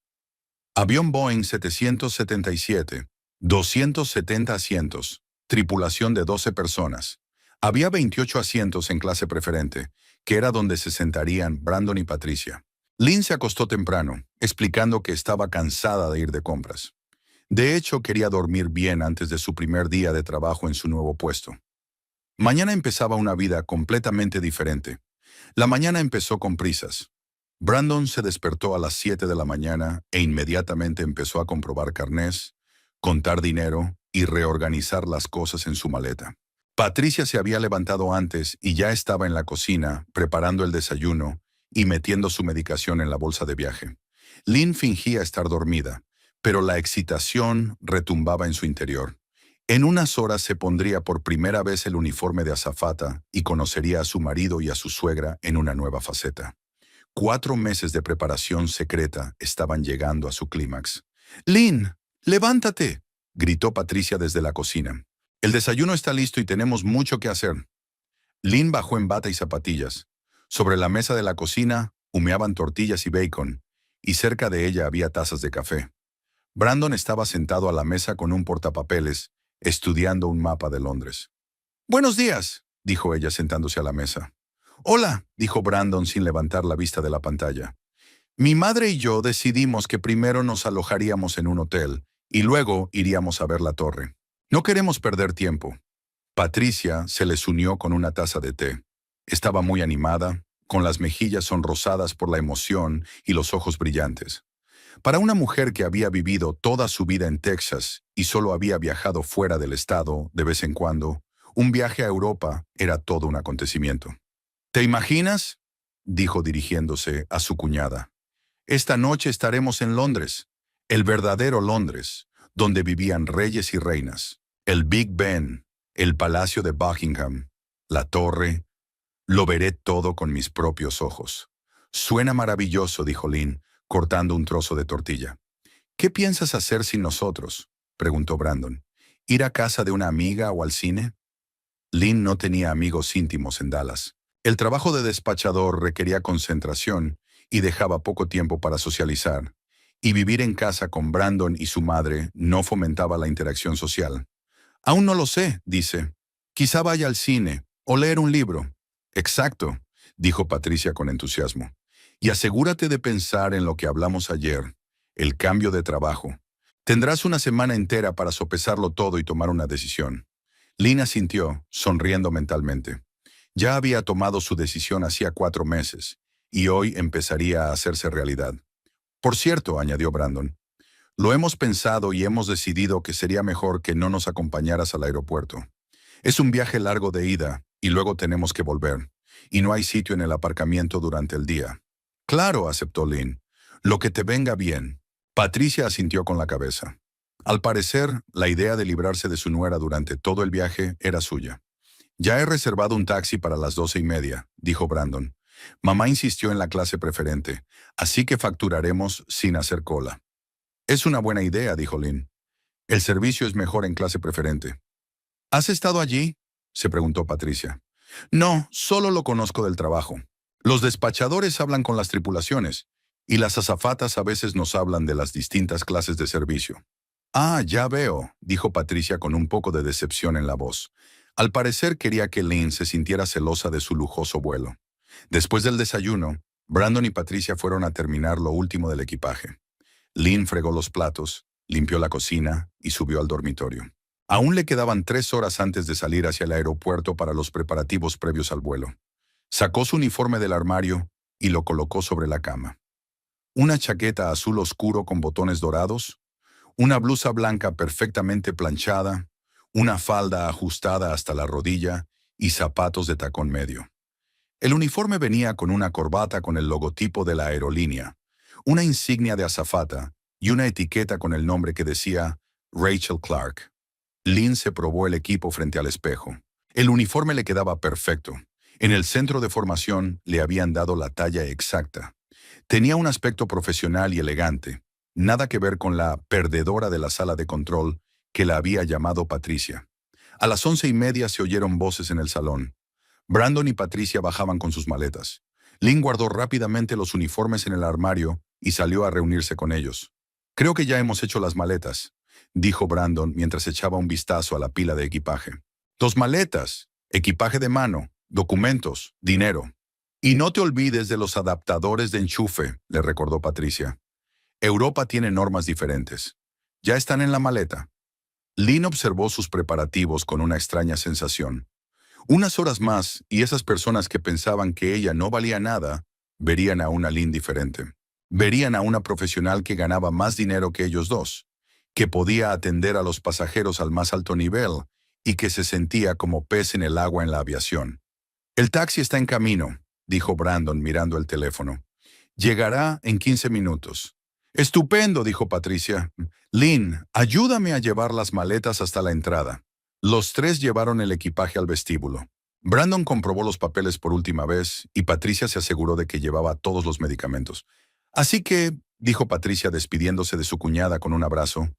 Avión Boeing 777, 270 asientos, tripulación de 12 personas. Había 28 asientos en clase preferente, que era donde se sentarían Brandon y Patricia. Lynn se acostó temprano, explicando que estaba cansada de ir de compras. De hecho, quería dormir bien antes de su primer día de trabajo en su nuevo puesto. Mañana empezaba una vida completamente diferente. La mañana empezó con prisas. Brandon se despertó a las 7 de la mañana e inmediatamente empezó a comprobar carnés, contar dinero y reorganizar las cosas en su maleta. Patricia se había levantado antes y ya estaba en la cocina preparando el desayuno y metiendo su medicación en la bolsa de viaje. Lynn fingía estar dormida, pero la excitación retumbaba en su interior. En unas horas se pondría por primera vez el uniforme de azafata y conocería a su marido y a su suegra en una nueva faceta. 4 meses de preparación secreta estaban llegando a su clímax. «Lynn, levántate», gritó Patricia desde la cocina. «El desayuno está listo y tenemos mucho que hacer». Lynn bajó en bata y zapatillas. Sobre la mesa de la cocina humeaban tortillas y bacon, y cerca de ella había tazas de café. Brandon estaba sentado a la mesa con un portapapeles, estudiando un mapa de Londres. «Buenos días», dijo ella sentándose a la mesa. «Hola», dijo Brandon sin levantar la vista de la pantalla. «Mi madre y yo decidimos que primero nos alojaríamos en un hotel y luego iríamos a ver la torre. No queremos perder tiempo». Patricia se les unió con una taza de té. Estaba muy animada, con las mejillas sonrosadas por la emoción y los ojos brillantes. Para una mujer que había vivido toda su vida en Texas y solo había viajado fuera del estado de vez en cuando, un viaje a Europa era todo un acontecimiento. «¿Te imaginas?», dijo dirigiéndose a su cuñada. «Esta noche estaremos en Londres, el verdadero Londres, donde vivían reyes y reinas, el Big Ben, el Palacio de Buckingham, la torre. Lo veré todo con mis propios ojos». «Suena maravilloso», dijo Lynn, cortando un trozo de tortilla. «¿Qué piensas hacer sin nosotros?», preguntó Brandon. «¿Ir a casa de una amiga o al cine?». Lynn no tenía amigos íntimos en Dallas. El trabajo de despachador requería concentración y dejaba poco tiempo para socializar, y vivir en casa con Brandon y su madre no fomentaba la interacción social. «Aún no lo sé», dice. «Quizá vaya al cine o leer un libro». «Exacto», dijo Patricia con entusiasmo. «Y asegúrate de pensar en lo que hablamos ayer, el cambio de trabajo. Tendrás una semana entera para sopesarlo todo y tomar una decisión». Lynn asintió, sonriendo mentalmente. Ya había tomado su decisión hacía 4 meses, y hoy empezaría a hacerse realidad. «Por cierto», añadió Brandon, Lo hemos pensado y hemos decidido que sería mejor que no nos acompañaras al aeropuerto. Es un viaje largo de ida y luego tenemos que volver, y no hay sitio en el aparcamiento durante el día. Claro, aceptó Lynn. Lo que te venga bien. Patricia asintió con la cabeza. Al parecer, la idea de librarse de su nuera durante todo el viaje era suya. Ya he reservado un taxi para las 12:30, dijo Brandon. Mamá insistió en la clase preferente, así que facturaremos sin hacer cola. Es una buena idea, dijo Lynn. El servicio es mejor en clase preferente. ¿Has estado allí?, se preguntó Patricia. No, solo lo conozco del trabajo. Los despachadores hablan con las tripulaciones, y las azafatas a veces nos hablan de las distintas clases de servicio. Ah, ya veo, dijo Patricia con un poco de decepción en la voz. Al parecer quería que Lynn se sintiera celosa de su lujoso vuelo. Después del desayuno, Brandon y Patricia fueron a terminar lo último del equipaje. Lynn fregó los platos, limpió la cocina y subió al dormitorio. Aún le quedaban 3 horas antes de salir hacia el aeropuerto para los preparativos previos al vuelo. Sacó su uniforme del armario y lo colocó sobre la cama. Una chaqueta azul oscuro con botones dorados, una blusa blanca perfectamente planchada, una falda ajustada hasta la rodilla y zapatos de tacón medio. El uniforme venía con una corbata con el logotipo de la aerolínea, una insignia de azafata y una etiqueta con el nombre que decía Rachel Clark. Lynn se probó el equipo frente al espejo. El uniforme le quedaba perfecto. En el centro de formación le habían dado la talla exacta. Tenía un aspecto profesional y elegante, nada que ver con la perdedora de la sala de control que la había llamado Patricia. A las 11:30 se oyeron voces en el salón. Brandon y Patricia bajaban con sus maletas. Lynn guardó rápidamente los uniformes en el armario y salió a reunirse con ellos. Creo que ya hemos hecho las maletas, dijo Brandon mientras echaba un vistazo a la pila de equipaje. 2 maletas, equipaje de mano, documentos, dinero. Y no te olvides de los adaptadores de enchufe, le recordó Patricia. Europa tiene normas diferentes. Ya están en la maleta. Lynn observó sus preparativos con una extraña sensación. Unas horas más y esas personas que pensaban que ella no valía nada, verían a una Lynn diferente. Verían a una profesional que ganaba más dinero que ellos dos, que podía atender a los pasajeros al más alto nivel y que se sentía como pez en el agua en la aviación. El taxi está en camino, dijo Brandon mirando el teléfono. Llegará en 15 minutos. Estupendo, dijo Patricia. Lynn, ayúdame a llevar las maletas hasta la entrada. Los 3 llevaron el equipaje al vestíbulo. Brandon comprobó los papeles por última vez y Patricia se aseguró de que llevaba todos los medicamentos. Así que, dijo Patricia despidiéndose de su cuñada con un abrazo,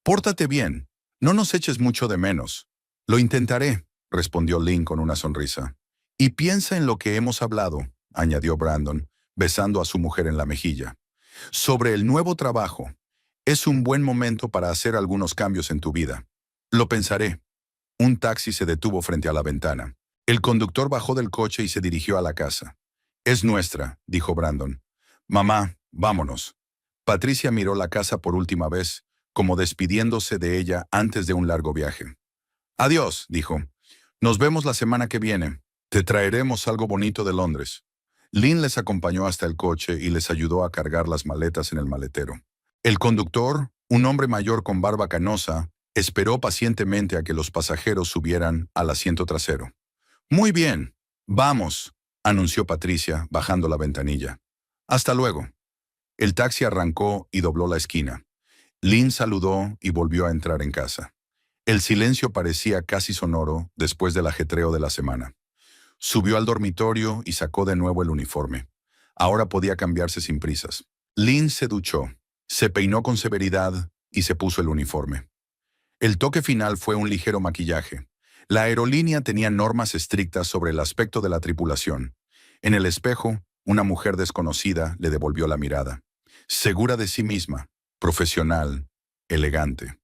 pórtate bien, no nos eches mucho de menos. Lo intentaré, respondió Lynn con una sonrisa. Y piensa en lo que hemos hablado, añadió Brandon, besando a su mujer en la mejilla. Sobre el nuevo trabajo. Es un buen momento para hacer algunos cambios en tu vida. Lo pensaré. Un taxi se detuvo frente a la ventana. El conductor bajó del coche y se dirigió a la casa. Es nuestra, dijo Brandon. Mamá, vámonos. Patricia miró la casa por última vez, como despidiéndose de ella antes de un largo viaje. Adiós, dijo. Nos vemos la semana que viene. Te traeremos algo bonito de Londres. Lynn les acompañó hasta el coche y les ayudó a cargar las maletas en el maletero. El conductor, un hombre mayor con barba canosa, esperó pacientemente a que los pasajeros subieran al asiento trasero. Muy bien, vamos, anunció Patricia, bajando la ventanilla. Hasta luego. El taxi arrancó y dobló la esquina. Lynn saludó y volvió a entrar en casa. El silencio parecía casi sonoro después del ajetreo de la semana. Subió al dormitorio y sacó de nuevo el uniforme. Ahora podía cambiarse sin prisas. Lynn se duchó, se peinó con severidad y se puso el uniforme. El toque final fue un ligero maquillaje. La aerolínea tenía normas estrictas sobre el aspecto de la tripulación. En el espejo, una mujer desconocida le devolvió la mirada. Segura de sí misma, profesional, elegante.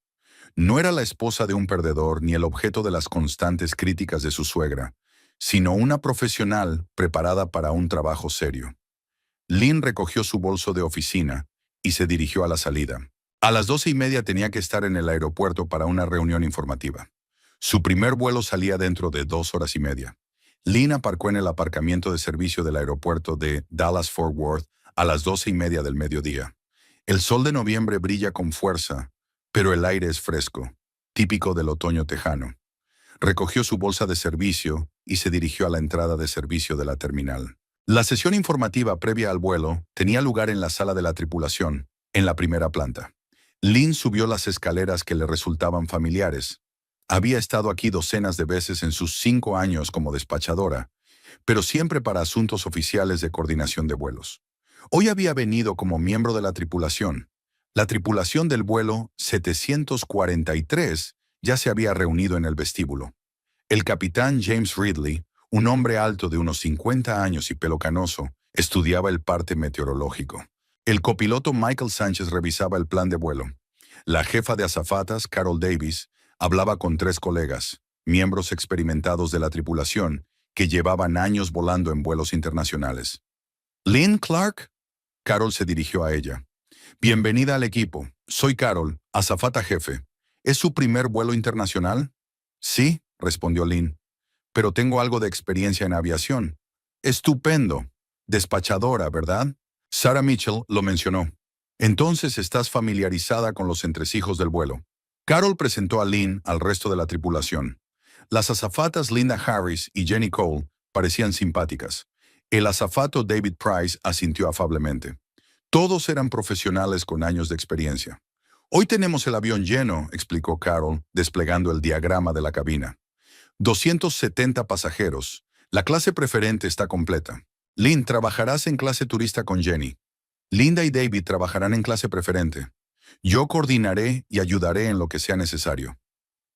No era la esposa de un perdedor ni el objeto de las constantes críticas de su suegra, sino una profesional preparada para un trabajo serio. Lynn recogió su bolso de oficina y se dirigió a la salida. A las 12:30 tenía que estar en el aeropuerto para una reunión informativa. Su primer vuelo salía dentro de 2 horas y media. Lynn aparcó en el aparcamiento de servicio del aeropuerto de Dallas-Fort Worth a las 12:30 del mediodía. El sol de noviembre brilla con fuerza, pero el aire es fresco, típico del otoño tejano. Recogió su bolsa de servicio y se dirigió a la entrada de servicio de la terminal. La sesión informativa previa al vuelo tenía lugar en la sala de la tripulación, en la primera planta. Lynn subió las escaleras que le resultaban familiares. Había estado aquí docenas de veces en sus 5 años como despachadora, pero siempre para asuntos oficiales de coordinación de vuelos. Hoy había venido como miembro de la tripulación. La tripulación del vuelo 743 ya se había reunido en el vestíbulo. El capitán James Ridley, un hombre alto de unos 50 años y pelo canoso, estudiaba el parte meteorológico. El copiloto Michael Sánchez revisaba el plan de vuelo. La jefa de azafatas, Carol Davis, hablaba con 3 colegas, miembros experimentados de la tripulación, que llevaban años volando en vuelos internacionales. ¿Lynn Clark? Carol se dirigió a ella. Bienvenida al equipo. Soy Carol, azafata jefe. ¿Es su primer vuelo internacional? Sí, respondió Lynn. Pero tengo algo de experiencia en aviación. Estupendo. Despachadora, ¿verdad? Sarah Mitchell lo mencionó. Entonces estás familiarizada con los entresijos del vuelo. Carol presentó a Lynn al resto de la tripulación. Las azafatas Linda Harris y Jenny Cole parecían simpáticas. El azafato David Price asintió afablemente. Todos eran profesionales con años de experiencia. Hoy tenemos el avión lleno, explicó Carol, desplegando el diagrama de la cabina. 270 pasajeros. La clase preferente está completa. Lynn, trabajarás en clase turista con Jenny. Linda y David trabajarán en clase preferente. Yo coordinaré y ayudaré en lo que sea necesario.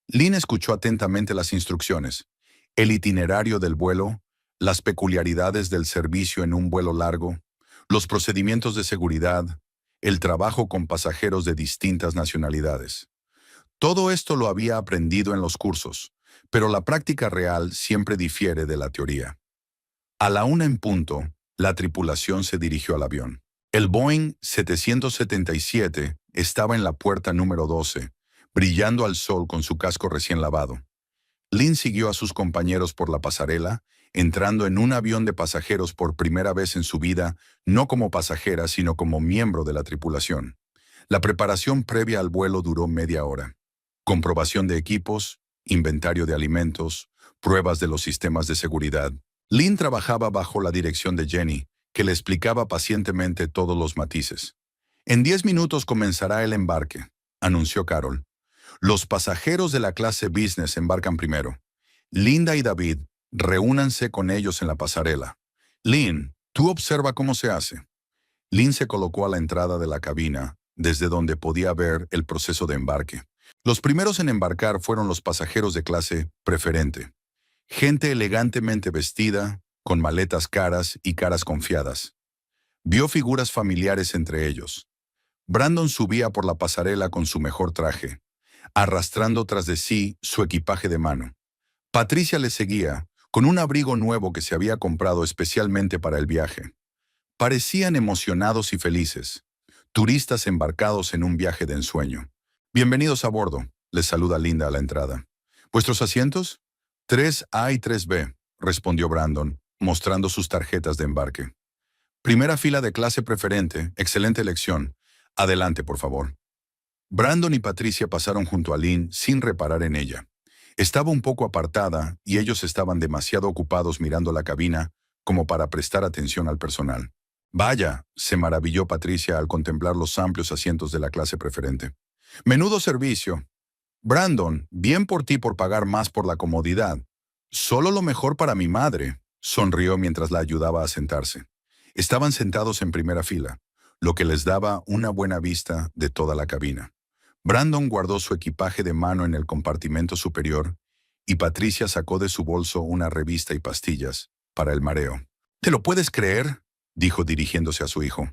Lynn escuchó atentamente las instrucciones, el itinerario del vuelo, las peculiaridades del servicio en un vuelo largo, los procedimientos de seguridad, el trabajo con pasajeros de distintas nacionalidades. Todo esto lo había aprendido en los cursos, pero la práctica real siempre difiere de la teoría. A la 1 en punto, la tripulación se dirigió al avión. El Boeing 777 estaba en la puerta número 12, brillando al sol con su casco recién lavado. Lynn siguió a sus compañeros por la pasarela, entrando en un avión de pasajeros por primera vez en su vida, no como pasajera, sino como miembro de la tripulación. La preparación previa al vuelo duró media hora. Comprobación de equipos, inventario de alimentos, pruebas de los sistemas de seguridad. Lynn trabajaba bajo la dirección de Jenny, que le explicaba pacientemente todos los matices. En 10 minutos comenzará el embarque, anunció Carol. Los pasajeros de la clase business embarcan primero. Linda y David, reúnanse con ellos en la pasarela. Lynn, tú observa cómo se hace. Lynn se colocó a la entrada de la cabina, desde donde podía ver el proceso de embarque. Los primeros en embarcar fueron los pasajeros de clase preferente. Gente elegantemente vestida, con maletas caras y caras confiadas. Vio figuras familiares entre ellos. Brandon subía por la pasarela con su mejor traje, arrastrando tras de sí su equipaje de mano. Patricia le seguía, con un abrigo nuevo que se había comprado especialmente para el viaje. Parecían emocionados y felices, turistas embarcados en un viaje de ensueño. Bienvenidos a bordo, les saluda Linda a la entrada. ¿Vuestros asientos? 3A y 3B, respondió Brandon, mostrando sus tarjetas de embarque. Primera fila de clase preferente, excelente elección. Adelante, por favor. Brandon y Patricia pasaron junto a Lynn sin reparar en ella. Estaba un poco apartada y ellos estaban demasiado ocupados mirando la cabina como para prestar atención al personal. Vaya, se maravilló Patricia al contemplar los amplios asientos de la clase preferente. Menudo servicio. Brandon, bien por ti por pagar más por la comodidad. Solo lo mejor para mi madre, sonrió mientras la ayudaba a sentarse. Estaban sentados en primera fila, lo que les daba una buena vista de toda la cabina. Brandon guardó su equipaje de mano en el compartimento superior y Patricia sacó de su bolso una revista y pastillas para el mareo. ¿Te lo puedes creer?, dijo dirigiéndose a su hijo.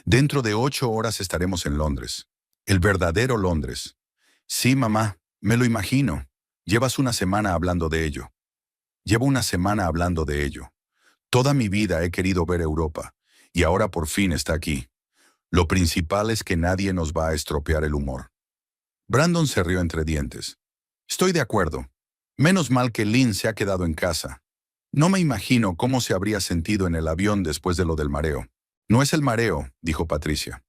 Dentro de 8 horas estaremos en Londres. El verdadero Londres. Sí, mamá, me lo imagino. Llevas una semana hablando de ello. Llevo una semana hablando de ello. Toda mi vida he querido ver Europa, y ahora por fin está aquí. Lo principal es que nadie nos va a estropear el humor. Brandon se rió entre dientes. Estoy de acuerdo. Menos mal que Lynn se ha quedado en casa. No me imagino cómo se habría sentido en el avión después de lo del mareo. No es el mareo, dijo Patricia.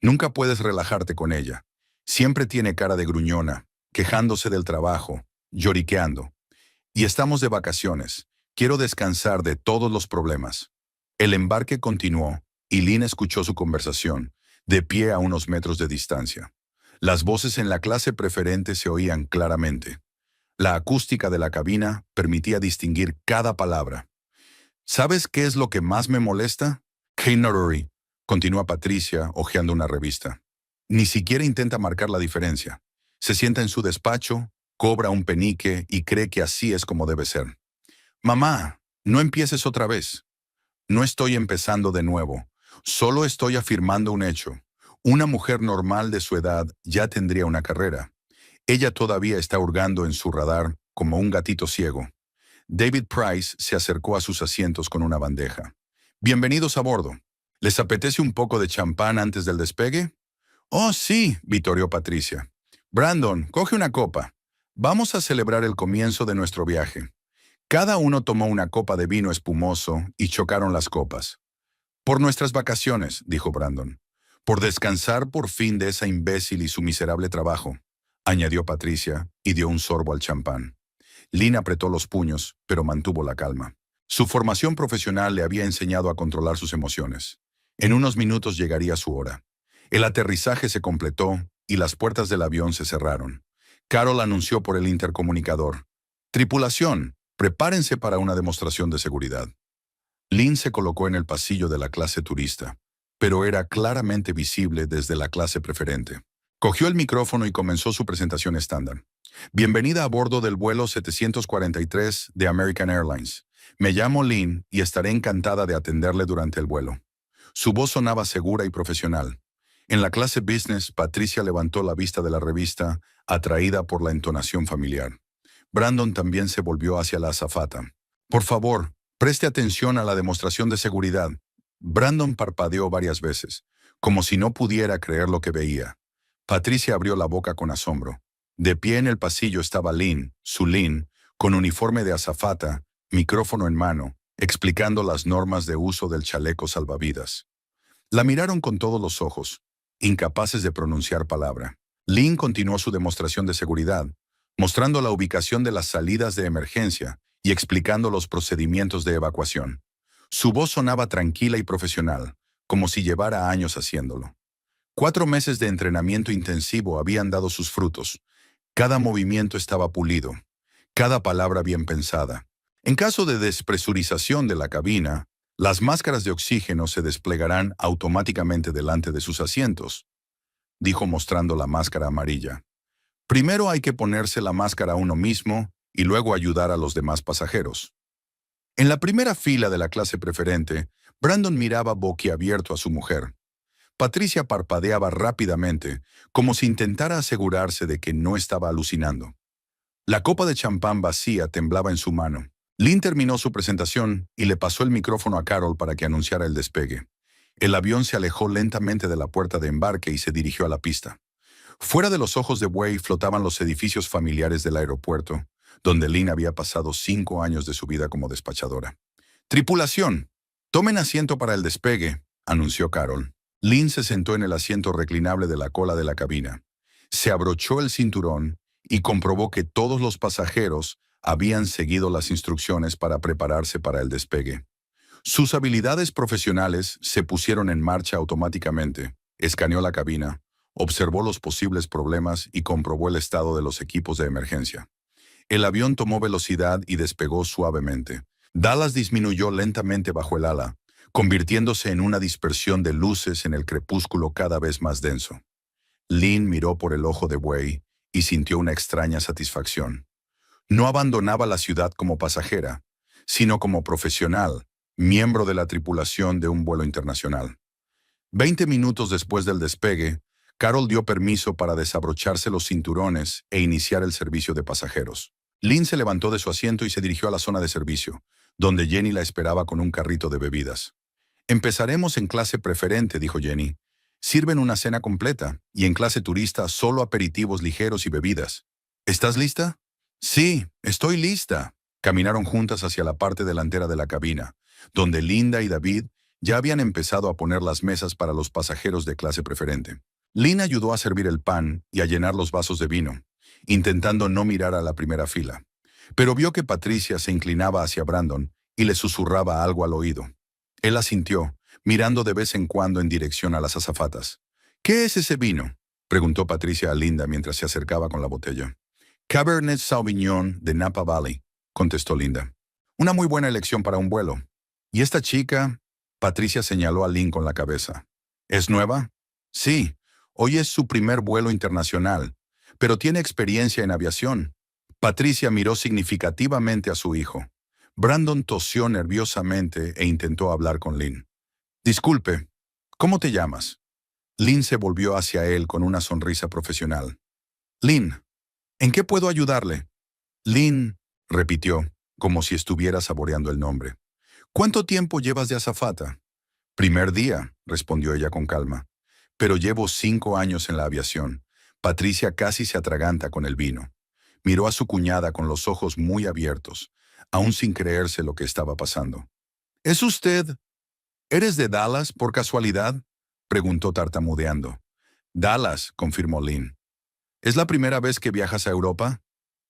Nunca puedes relajarte con ella. Siempre tiene cara de gruñona, quejándose del trabajo, lloriqueando. Y estamos de vacaciones. Quiero descansar de todos los problemas. El embarque continuó, y Lynn escuchó su conversación, de pie a unos metros de distancia. Las voces en la clase preferente se oían claramente. La acústica de la cabina permitía distinguir cada palabra. ¿Sabes qué es lo que más me molesta? Kay Norrie, continúa Patricia, hojeando una revista. Ni siquiera intenta marcar la diferencia. Se sienta en su despacho, cobra un penique y cree que así es como debe ser. Mamá, no empieces otra vez. No estoy empezando de nuevo. Solo estoy afirmando un hecho. Una mujer normal de su edad ya tendría una carrera. Ella todavía está hurgando en su radar como un gatito ciego. David Price se acercó a sus asientos con una bandeja. Bienvenidos a bordo. ¿Les apetece un poco de champán antes del despegue? Oh, sí, vitoreó Patricia. Brandon, coge una copa. Vamos a celebrar el comienzo de nuestro viaje. Cada uno tomó una copa de vino espumoso y chocaron las copas. Por nuestras vacaciones, dijo Brandon. Por descansar por fin de esa imbécil y su miserable trabajo, añadió Patricia y dio un sorbo al champán. Lynn apretó los puños, pero mantuvo la calma. Su formación profesional le había enseñado a controlar sus emociones. En unos minutos llegaría su hora. El aterrizaje se completó y las puertas del avión se cerraron. Carol anunció por el intercomunicador: «Tripulación, prepárense para una demostración de seguridad». Lynn se colocó en el pasillo de la clase turista, pero era claramente visible desde la clase preferente. Cogió el micrófono y comenzó su presentación estándar. Bienvenida a bordo del vuelo 743 de American Airlines. Me llamo Lynn y estaré encantada de atenderle durante el vuelo. Su voz sonaba segura y profesional. En la clase business, Patricia levantó la vista de la revista, atraída por la entonación familiar. Brandon también se volvió hacia la azafata. Por favor, preste atención a la demostración de seguridad. Brandon parpadeó varias veces, como si no pudiera creer lo que veía. Patricia abrió la boca con asombro. De pie en el pasillo estaba Lynn, su Lynn, con uniforme de azafata, micrófono en mano, explicando las normas de uso del chaleco salvavidas. La miraron con todos los ojos, incapaces de pronunciar palabra. Lynn continuó su demostración de seguridad, mostrando la ubicación de las salidas de emergencia y explicando los procedimientos de evacuación. Su voz sonaba tranquila y profesional, como si llevara años haciéndolo. 4 meses de entrenamiento intensivo habían dado sus frutos. Cada movimiento estaba pulido, cada palabra bien pensada. En caso de despresurización de la cabina, las máscaras de oxígeno se desplegarán automáticamente delante de sus asientos, dijo mostrando la máscara amarilla. Primero hay que ponerse la máscara a uno mismo y luego ayudar a los demás pasajeros. En la primera fila de la clase preferente, Brandon miraba boquiabierto a su mujer. Patricia parpadeaba rápidamente, como si intentara asegurarse de que no estaba alucinando. La copa de champán vacía temblaba en su mano. Lynn terminó su presentación y le pasó el micrófono a Carol para que anunciara el despegue. El avión se alejó lentamente de la puerta de embarque y se dirigió a la pista. Fuera de los ojos de Way flotaban los edificios familiares del aeropuerto, donde Lynn había pasado 5 años de su vida como despachadora. «Tripulación, tomen asiento para el despegue», anunció Carol. Lynn se sentó en el asiento reclinable de la cola de la cabina. Se abrochó el cinturón y comprobó que todos los pasajeros habían seguido las instrucciones para prepararse para el despegue. Sus habilidades profesionales se pusieron en marcha automáticamente. Escaneó la cabina, observó los posibles problemas y comprobó el estado de los equipos de emergencia. El avión tomó velocidad y despegó suavemente. Dallas disminuyó lentamente bajo el ala, convirtiéndose en una dispersión de luces en el crepúsculo cada vez más denso. Lynn miró por el ojo de buey y sintió una extraña satisfacción. No abandonaba la ciudad como pasajera, sino como profesional, miembro de la tripulación de un vuelo internacional. 20 minutos después del despegue, Carol dio permiso para desabrocharse los cinturones e iniciar el servicio de pasajeros. Lynn se levantó de su asiento y se dirigió a la zona de servicio, donde Jenny la esperaba con un carrito de bebidas. «Empezaremos en clase preferente», dijo Jenny. «Sirven una cena completa, y en clase turista solo aperitivos ligeros y bebidas. ¿Estás lista?» «Sí, estoy lista». Caminaron juntas hacia la parte delantera de la cabina, donde Linda y David Ya habían empezado a poner las mesas para los pasajeros de clase preferente. Lynn ayudó a servir el pan y a llenar los vasos de vino, intentando no mirar a la primera fila. Pero vio que Patricia se inclinaba hacia Brandon y le susurraba algo al oído. Él asintió, mirando de vez en cuando en dirección a las azafatas. ¿Qué es ese vino?, preguntó Patricia a Linda mientras se acercaba con la botella. Cabernet Sauvignon de Napa Valley, contestó Linda. Una muy buena elección para un vuelo. ¿Y esta chica? Patricia señaló a Lynn con la cabeza. ¿Es nueva? Sí, hoy es su primer vuelo internacional, pero tiene experiencia en aviación. Patricia miró significativamente a su hijo. Brandon tosió nerviosamente e intentó hablar con Lynn. Disculpe, ¿cómo te llamas? Lynn se volvió hacia él con una sonrisa profesional. Lynn, ¿en qué puedo ayudarle? Lynn, repitió, como si estuviera saboreando el nombre. ¿Cuánto tiempo llevas de azafata? Primer día, respondió ella con calma. Pero llevo 5 años en la aviación. Patricia casi se atraganta con el vino. Miró a su cuñada con los ojos muy abiertos, aún sin creerse lo que estaba pasando. ¿Es usted? ¿Eres de Dallas, por casualidad?, preguntó tartamudeando. Dallas, confirmó Lynn. ¿Es la primera vez que viajas a Europa?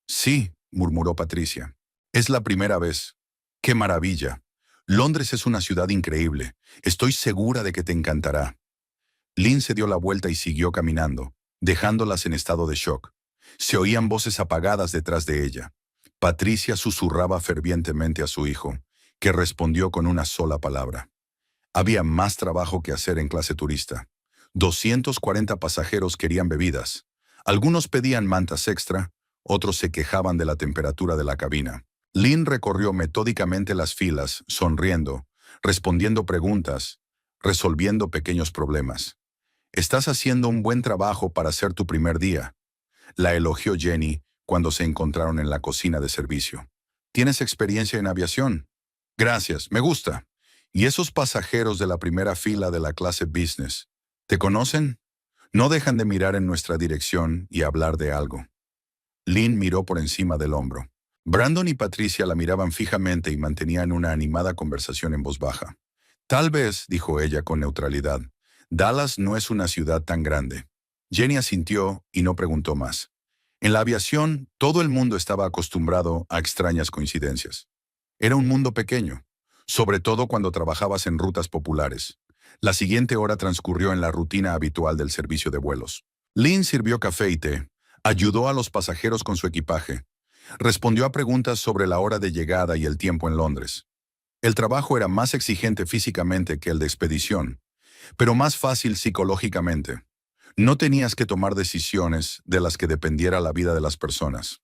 Sí, murmuró Patricia. Es la primera vez. ¡Qué maravilla! Londres es una ciudad increíble. Estoy segura de que te encantará. Lynn se dio la vuelta y siguió caminando, dejándolas en estado de shock. Se oían voces apagadas detrás de ella. Patricia susurraba fervientemente a su hijo, que respondió con una sola palabra. Había más trabajo que hacer en clase turista. 240 pasajeros querían bebidas. Algunos pedían mantas extra, otros se quejaban de la temperatura de la cabina. Lynn recorrió metódicamente las filas, sonriendo, respondiendo preguntas, resolviendo pequeños problemas. Estás haciendo un buen trabajo para ser tu primer día, la elogió Jenny cuando se encontraron en la cocina de servicio. ¿Tienes experiencia en aviación? Gracias, me gusta. ¿Y esos pasajeros de la primera fila de la clase business? ¿Te conocen? No dejan de mirar en nuestra dirección y hablar de algo. Lynn miró por encima del hombro. Brandon y Patricia la miraban fijamente y mantenían una animada conversación en voz baja. Tal vez, dijo ella con neutralidad, Dallas no es una ciudad tan grande. Jenny asintió y no preguntó más. En la aviación, todo el mundo estaba acostumbrado a extrañas coincidencias. Era un mundo pequeño, sobre todo cuando trabajabas en rutas populares. La siguiente hora transcurrió en la rutina habitual del servicio de vuelos. Lynn sirvió café y té, ayudó a los pasajeros con su equipaje, respondió a preguntas sobre la hora de llegada y el tiempo en Londres. El trabajo era más exigente físicamente que el de expedición, pero más fácil psicológicamente. No tenías que tomar decisiones de las que dependiera la vida de las personas.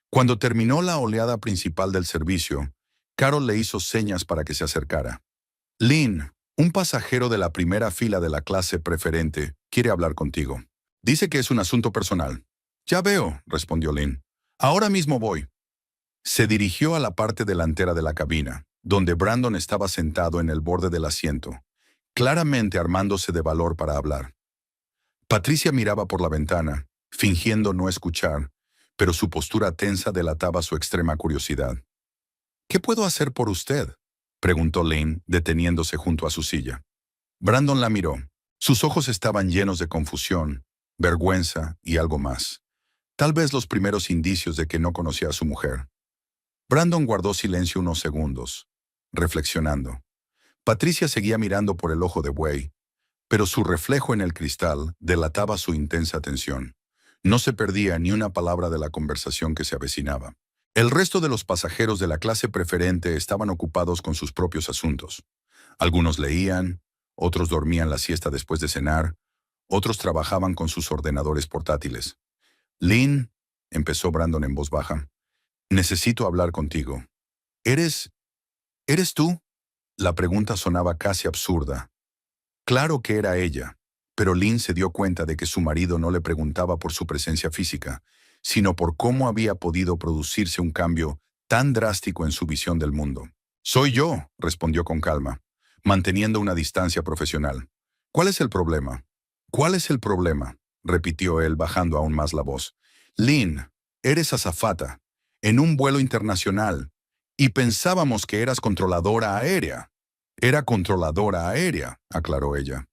Cuando terminó la oleada principal del servicio, Carol le hizo señas para que se acercara. Lynn, un pasajero de la primera fila de la clase preferente, quiere hablar contigo. Dice que es un asunto personal. Ya veo, respondió Lynn. Ahora mismo voy. Se dirigió a la parte delantera de la cabina, donde Brandon estaba sentado en el borde del asiento, claramente armándose de valor para hablar. Patricia miraba por la ventana, fingiendo no escuchar, pero su postura tensa delataba su extrema curiosidad. ¿Qué puedo hacer por usted?, preguntó Lynn, deteniéndose junto a su silla. Brandon la miró. Sus ojos estaban llenos de confusión, vergüenza y algo más. Tal vez los primeros indicios de que no conocía a su mujer. Brandon guardó silencio unos segundos, reflexionando. Patricia seguía mirando por el ojo de buey, pero su reflejo en el cristal delataba su intensa atención. No se perdía ni una palabra de la conversación que se avecinaba. El resto de los pasajeros de la clase preferente estaban ocupados con sus propios asuntos. Algunos leían, otros dormían la siesta después de cenar, otros trabajaban con sus ordenadores portátiles. Lynn, empezó Brandon en voz baja, necesito hablar contigo. ¿Eres tú? La pregunta sonaba casi absurda. Claro que era ella, pero Lynn se dio cuenta de que su marido no le preguntaba por su presencia física, sino por cómo había podido producirse un cambio tan drástico en su visión del mundo. Soy yo, respondió con calma, manteniendo una distancia profesional. ¿Cuál es el problema? ¿Cuál es el problema?, repitió él bajando aún más la voz. Lynn, eres azafata, en un vuelo internacional, y pensábamos que eras controladora aérea. Era controladora aérea, aclaró ella.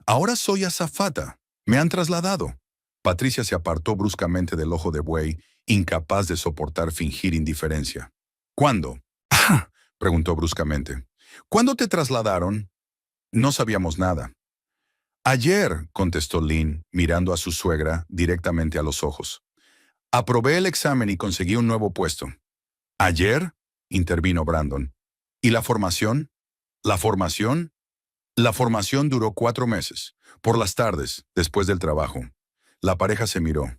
Ahora soy azafata. Me han trasladado. Patricia se apartó bruscamente del ojo de buey, incapaz de soportar fingir indiferencia. ¿Cuándo? Ah, preguntó bruscamente. ¿Cuándo te trasladaron? No sabíamos nada. Ayer, contestó Lynn, mirando a su suegra directamente a los ojos. Aprobé el examen y conseguí un nuevo puesto. ¿Ayer? Intervino Brandon. ¿Y la formación? ¿La formación? La formación duró 4 meses, por las tardes, después del trabajo. La pareja se miró.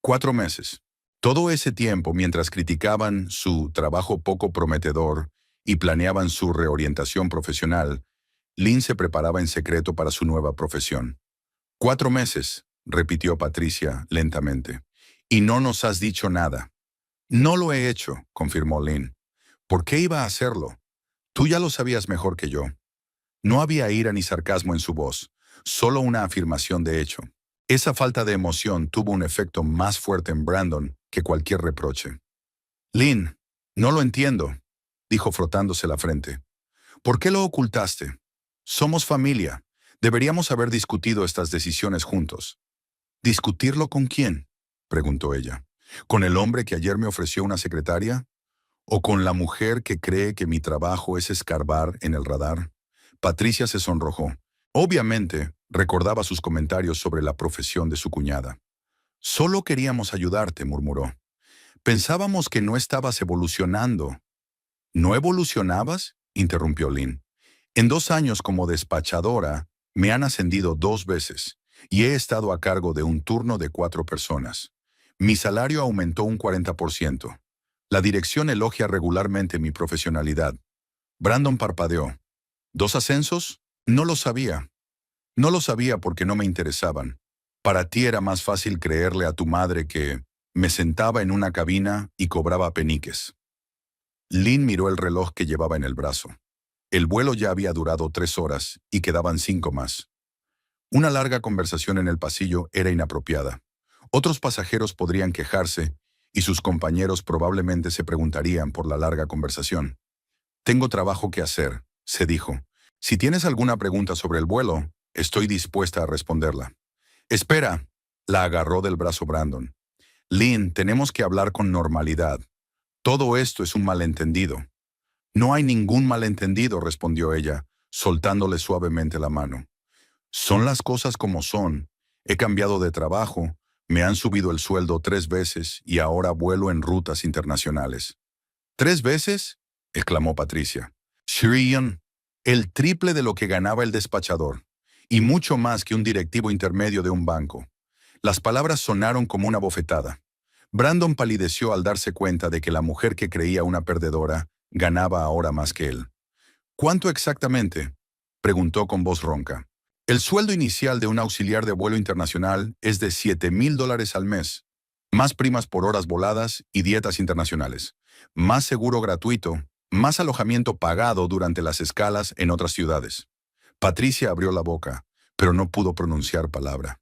4 meses. Todo ese tiempo, mientras criticaban su trabajo poco prometedor y planeaban su reorientación profesional, Lynn se preparaba en secreto para su nueva profesión. 4 meses, repitió Patricia lentamente. Y no nos has dicho nada. No lo he hecho, confirmó Lynn. ¿Por qué iba a hacerlo? Tú ya lo sabías mejor que yo. No había ira ni sarcasmo en su voz, solo una afirmación de hecho. Esa falta de emoción tuvo un efecto más fuerte en Brandon que cualquier reproche. Lynn, no lo entiendo, dijo frotándose la frente. ¿Por qué lo ocultaste? Somos familia. Deberíamos haber discutido estas decisiones juntos. ¿Discutirlo con quién?, preguntó ella. ¿Con el hombre que ayer me ofreció una secretaria? ¿O con la mujer que cree que mi trabajo es escarbar en el radar? Patricia se sonrojó. Obviamente, recordaba sus comentarios sobre la profesión de su cuñada. Solo queríamos ayudarte, murmuró. Pensábamos que no estabas evolucionando. ¿No evolucionabas?, interrumpió Lynn. En 2 años como despachadora, me han ascendido 2 veces y he estado a cargo de un turno de 4 personas. Mi salario aumentó un 40%. La dirección elogia regularmente mi profesionalidad. Brandon parpadeó. ¿2 ascensos? No lo sabía. No lo sabía porque no me interesaban. Para ti era más fácil creerle a tu madre que me sentaba en una cabina y cobraba peniques. Lynn miró el reloj que llevaba en el brazo. El vuelo ya había durado 3 horas y quedaban 5 más. Una larga conversación en el pasillo era inapropiada. Otros pasajeros podrían quejarse y sus compañeros probablemente se preguntarían por la larga conversación. Tengo trabajo que hacer, se dijo. Si tienes alguna pregunta sobre el vuelo, estoy dispuesta a responderla. Espera, la agarró del brazo Brandon. Lynn, tenemos que hablar con normalidad. Todo esto es un malentendido. No hay ningún malentendido, respondió ella, soltándole suavemente la mano. Son las cosas como son. He cambiado de trabajo, me han subido el sueldo 3 veces y ahora vuelo en rutas internacionales. ¿3 veces?, exclamó Patricia. Shrian, el triple de lo que ganaba el despachador, y mucho más que un directivo intermedio de un banco. Las palabras sonaron como una bofetada. Brandon palideció al darse cuenta de que la mujer que creía una perdedora ganaba ahora más que él. ¿Cuánto exactamente?, preguntó con voz ronca. El sueldo inicial de un auxiliar de vuelo internacional es de $7,000 al mes, más primas por horas voladas y dietas internacionales, más seguro gratuito, más alojamiento pagado durante las escalas en otras ciudades. Patricia abrió la boca, pero no pudo pronunciar palabra.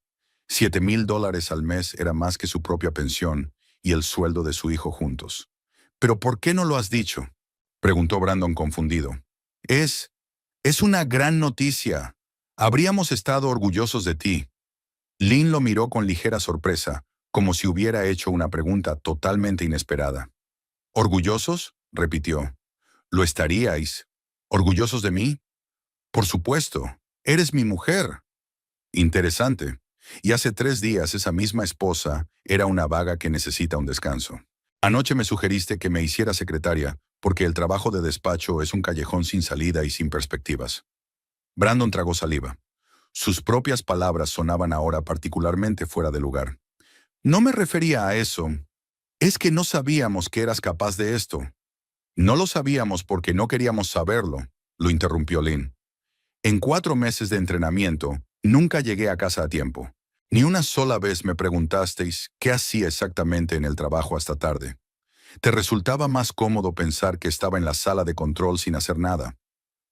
$7,000 al mes era más que su propia pensión y el sueldo de su hijo juntos. ¿Pero por qué no lo has dicho?, preguntó Brandon confundido. Es una gran noticia. Habríamos estado orgullosos de ti. Lynn lo miró con ligera sorpresa, como si hubiera hecho una pregunta totalmente inesperada. ¿Orgullosos?, repitió. ¿Lo estaríais? ¿Orgullosos de mí? Por supuesto. Eres mi mujer. Interesante. Y hace 3 días esa misma esposa era una vaga que necesita un descanso. Anoche me sugeriste que me hiciera secretaria, porque el trabajo de despacho es un callejón sin salida y sin perspectivas. Brandon tragó saliva. Sus propias palabras sonaban ahora particularmente fuera de lugar. No me refería a eso. Es que no sabíamos que eras capaz de esto. No lo sabíamos porque no queríamos saberlo, lo interrumpió Lynn. En 4 meses de entrenamiento, nunca llegué a casa a tiempo. Ni una sola vez me preguntasteis qué hacía exactamente en el trabajo hasta tarde. Te resultaba más cómodo pensar que estaba en la sala de control sin hacer nada.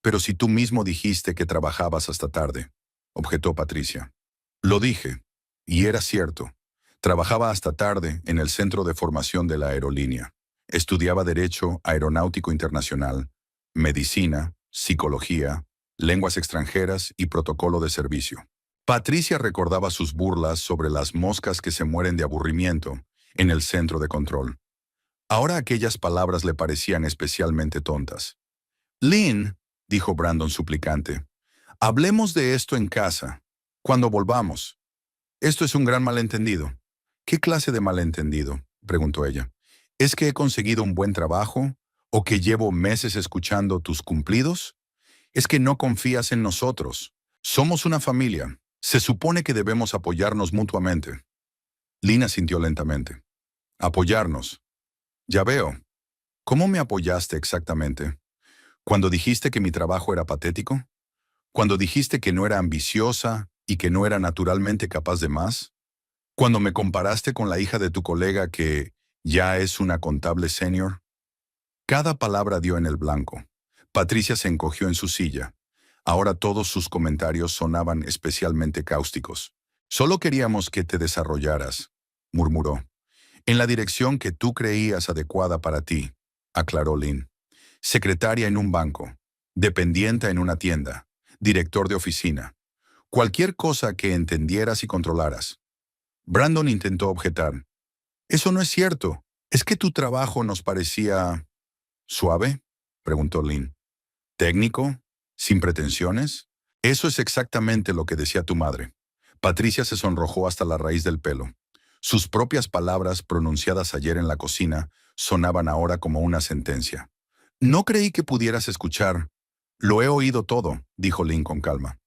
Pero si tú mismo dijiste que trabajabas hasta tarde, objetó Patricia. Lo dije, y era cierto. Trabajaba hasta tarde en el centro de formación de la aerolínea. Estudiaba Derecho Aeronáutico Internacional, Medicina, Psicología, lenguas extranjeras y protocolo de servicio. Patricia recordaba sus burlas sobre las moscas que se mueren de aburrimiento en el centro de control. Ahora aquellas palabras le parecían especialmente tontas. Lynn, dijo Brandon suplicante, hablemos de esto en casa, cuando volvamos. Esto es un gran malentendido. ¿Qué clase de malentendido?, preguntó ella. ¿Es que he conseguido un buen trabajo? ¿O que llevo meses escuchando tus cumplidos? Es que no confías en nosotros. Somos una familia. Se supone que debemos apoyarnos mutuamente. Lynn asintió lentamente. Apoyarnos. Ya veo. ¿Cómo me apoyaste exactamente? ¿Cuando dijiste que mi trabajo era patético? ¿Cuando dijiste que no era ambiciosa y que no era naturalmente capaz de más? ¿Cuando me comparaste con la hija de tu colega que ya es una contable senior? Cada palabra dio en el blanco. Patricia se encogió en su silla. Ahora todos sus comentarios sonaban especialmente cáusticos. Solo queríamos que te desarrollaras, murmuró. En la dirección que tú creías adecuada para ti, aclaró Lynn. Secretaria en un banco, dependienta en una tienda, director de oficina. Cualquier cosa que entendieras y controlaras. Brandon intentó objetar. Eso no es cierto. ¿Es que tu trabajo nos parecía suave?, preguntó Lynn. ¿Técnico? ¿Sin pretensiones? Eso es exactamente lo que decía tu madre. Patricia se sonrojó hasta la raíz del pelo. Sus propias palabras pronunciadas ayer en la cocina sonaban ahora como una sentencia. No creí que pudieras escuchar. Lo he oído todo, dijo Lynn con calma.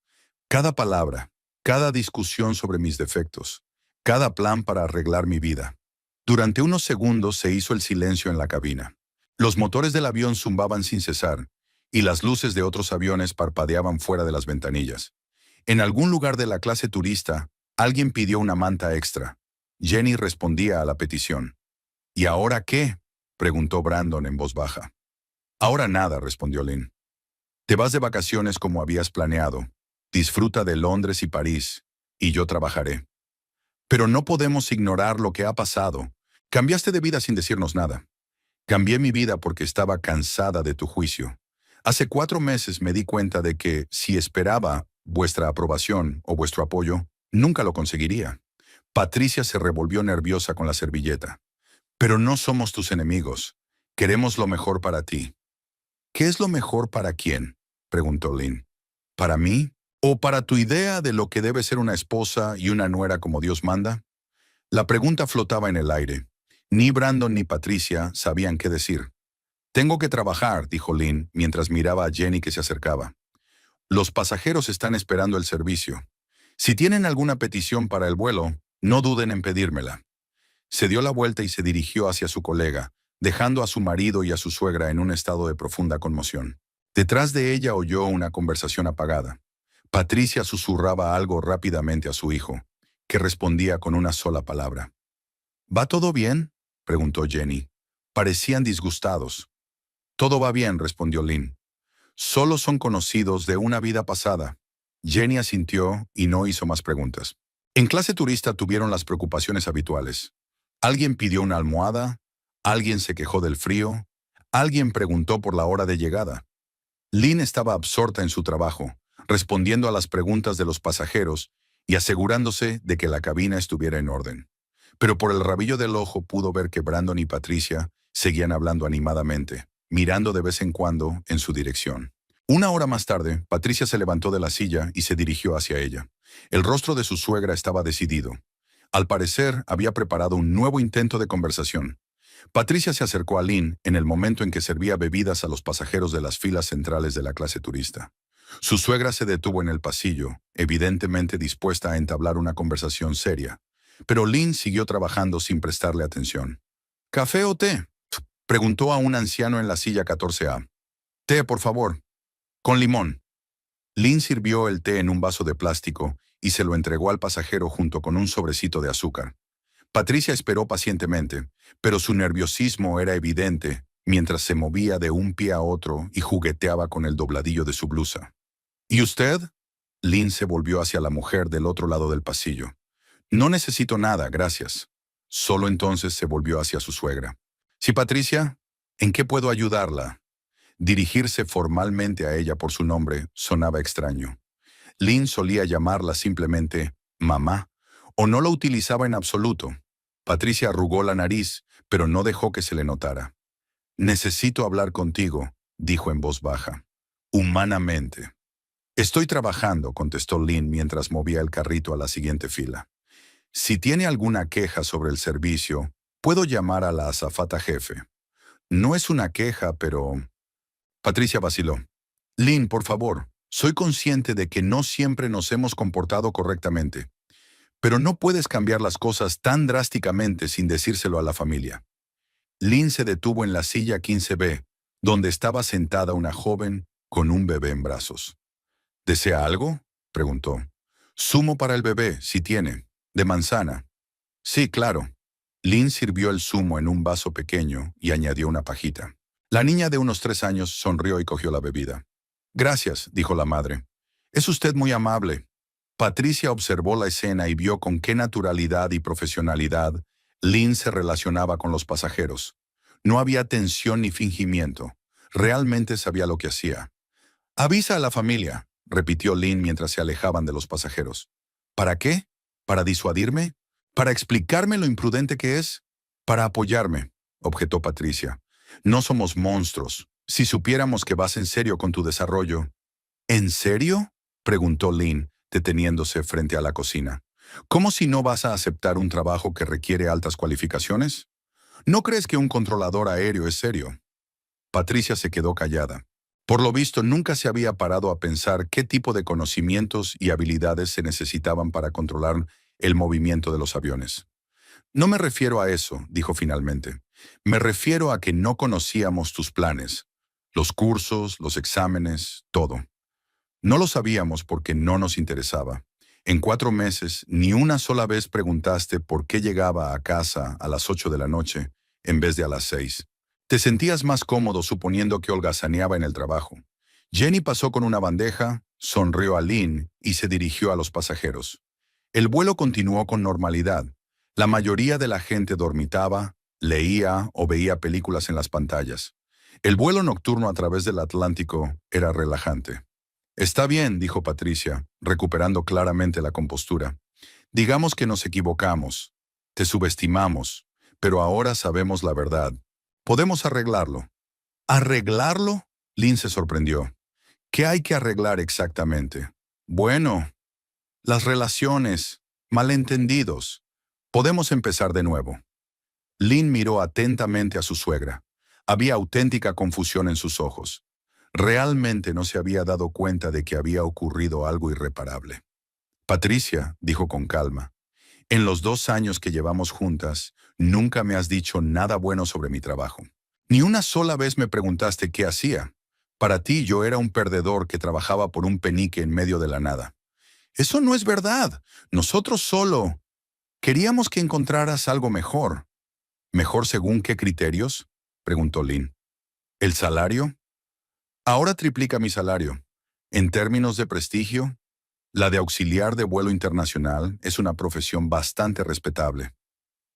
Cada palabra, cada discusión sobre mis defectos, cada plan para arreglar mi vida. Durante unos segundos se hizo el silencio en la cabina. Los motores del avión zumbaban sin cesar, y las luces de otros aviones parpadeaban fuera de las ventanillas. En algún lugar de la clase turista, alguien pidió una manta extra. Jenny respondía a la petición. ¿Y ahora qué?, preguntó Brandon en voz baja. Ahora nada, respondió Lynn. Te vas de vacaciones como habías planeado. Disfruta de Londres y París, y yo trabajaré. Pero no podemos ignorar lo que ha pasado. Cambiaste de vida sin decirnos nada. Cambié mi vida porque estaba cansada de tu juicio. Hace 4 meses me di cuenta de que, si esperaba vuestra aprobación o vuestro apoyo, nunca lo conseguiría. Patricia se revolvió nerviosa con la servilleta. Pero no somos tus enemigos. Queremos lo mejor para ti. ¿Qué es lo mejor para quién?, preguntó Lynn. ¿Para mí? ¿O para tu idea de lo que debe ser una esposa y una nuera como Dios manda? La pregunta flotaba en el aire. Ni Brandon ni Patricia sabían qué decir. Tengo que trabajar, dijo Lynn mientras miraba a Jenny que se acercaba. Los pasajeros están esperando el servicio. Si tienen alguna petición para el vuelo, no duden en pedírmela. Se dio la vuelta y se dirigió hacia su colega, dejando a su marido y a su suegra en un estado de profunda conmoción. Detrás de ella oyó una conversación apagada. Patricia susurraba algo rápidamente a su hijo, que respondía con una sola palabra. ¿Va todo bien?, preguntó Jenny. Parecían disgustados. Todo va bien, respondió Lynn. Solo son conocidos de una vida pasada. Jenny asintió y no hizo más preguntas. En clase turista tuvieron las preocupaciones habituales. Alguien pidió una almohada, alguien se quejó del frío, alguien preguntó por la hora de llegada. Lynn estaba absorta en su trabajo, respondiendo a las preguntas de los pasajeros y asegurándose de que la cabina estuviera en orden. Pero por el rabillo del ojo pudo ver que Brandon y Patricia seguían hablando animadamente, mirando de vez en cuando en su dirección. 1 hora más tarde, Patricia se levantó de la silla y se dirigió hacia ella. El rostro de su suegra estaba decidido. Al parecer, había preparado un nuevo intento de conversación. Patricia se acercó a Lynn en el momento en que servía bebidas a los pasajeros de las filas centrales de la clase turista. Su suegra se detuvo en el pasillo, evidentemente dispuesta a entablar una conversación seria. Pero Lynn siguió trabajando sin prestarle atención. ¿Café o té?, preguntó a un anciano en la silla 14A. Té, por favor. Con limón. Lynn sirvió el té en un vaso de plástico y se lo entregó al pasajero junto con un sobrecito de azúcar. Patricia esperó pacientemente, pero su nerviosismo era evidente mientras se movía de un pie a otro y jugueteaba con el dobladillo de su blusa. ¿Y usted? Lynn se volvió hacia la mujer del otro lado del pasillo. No necesito nada, gracias. Solo entonces se volvió hacia su suegra. Sí, Patricia, ¿en qué puedo ayudarla? Dirigirse formalmente a ella por su nombre sonaba extraño. Lynn solía llamarla simplemente mamá, o no lo utilizaba en absoluto. Patricia arrugó la nariz, pero no dejó que se le notara. «Necesito hablar contigo», dijo en voz baja. «Humanamente». «Estoy trabajando», contestó Lynn mientras movía el carrito a la siguiente fila. «Si tiene alguna queja sobre el servicio, puedo llamar a la azafata jefe». «No es una queja, pero...» Patricia vaciló. «Lynn, por favor, soy consciente de que no siempre nos hemos comportado correctamente, pero no puedes cambiar las cosas tan drásticamente sin decírselo a la familia». Lynn se detuvo en la silla 15B, donde estaba sentada una joven con un bebé en brazos. «¿Desea algo?», preguntó. «Zumo para el bebé, si tiene. De manzana». «Sí, claro». Lynn sirvió el zumo en un vaso pequeño y añadió una pajita. La niña de unos 3 años sonrió y cogió la bebida. «Gracias», dijo la madre. «Es usted muy amable». Patricia observó la escena y vio con qué naturalidad y profesionalidad Lynn se relacionaba con los pasajeros. No había tensión ni fingimiento. Realmente sabía lo que hacía. «Avisa a la familia», repitió Lynn mientras se alejaban de los pasajeros. «¿Para qué? ¿Para disuadirme? ¿Para explicarme lo imprudente que es?» «Para apoyarme», objetó Patricia. «No somos monstruos. Si supiéramos que vas en serio con tu desarrollo». «¿En serio?», preguntó Lynn, deteniéndose frente a la cocina. «¿Cómo si no vas a aceptar un trabajo que requiere altas cualificaciones? ¿No crees que un controlador aéreo es serio?» Patricia se quedó callada. Por lo visto, nunca se había parado a pensar qué tipo de conocimientos y habilidades se necesitaban para controlar el movimiento de los aviones. «No me refiero a eso», dijo finalmente. «Me refiero a que no conocíamos tus planes, los cursos, los exámenes, todo. No lo sabíamos porque no nos interesaba. En 4 meses, ni una sola vez preguntaste por qué llegaba a casa a las 8 de la noche en vez de a las 6. Te sentías más cómodo suponiendo que holgazaneaba en el trabajo». Jenny pasó con una bandeja, sonrió a Lynn y se dirigió a los pasajeros. El vuelo continuó con normalidad. La mayoría de la gente dormitaba, leía o veía películas en las pantallas. El vuelo nocturno a través del Atlántico era relajante. «Está bien», dijo Patricia, recuperando claramente la compostura. «Digamos que nos equivocamos. Te subestimamos, pero ahora sabemos la verdad. Podemos arreglarlo». «¿Arreglarlo?», Lynn se sorprendió. «¿Qué hay que arreglar exactamente?» «Bueno, las relaciones, malentendidos. Podemos empezar de nuevo». Lynn miró atentamente a su suegra. Había auténtica confusión en sus ojos. Realmente no se había dado cuenta de que había ocurrido algo irreparable. «Patricia», dijo con calma, «en los 2 años que llevamos juntas, nunca me has dicho nada bueno sobre mi trabajo. Ni una sola vez me preguntaste qué hacía. Para ti yo era un perdedor que trabajaba por un penique en medio de la nada». «Eso no es verdad. Nosotros solo queríamos que encontraras algo mejor». «¿Mejor según qué criterios?», preguntó Lynn. «¿El salario? Ahora triplica mi salario. En términos de prestigio, la de auxiliar de vuelo internacional es una profesión bastante respetable.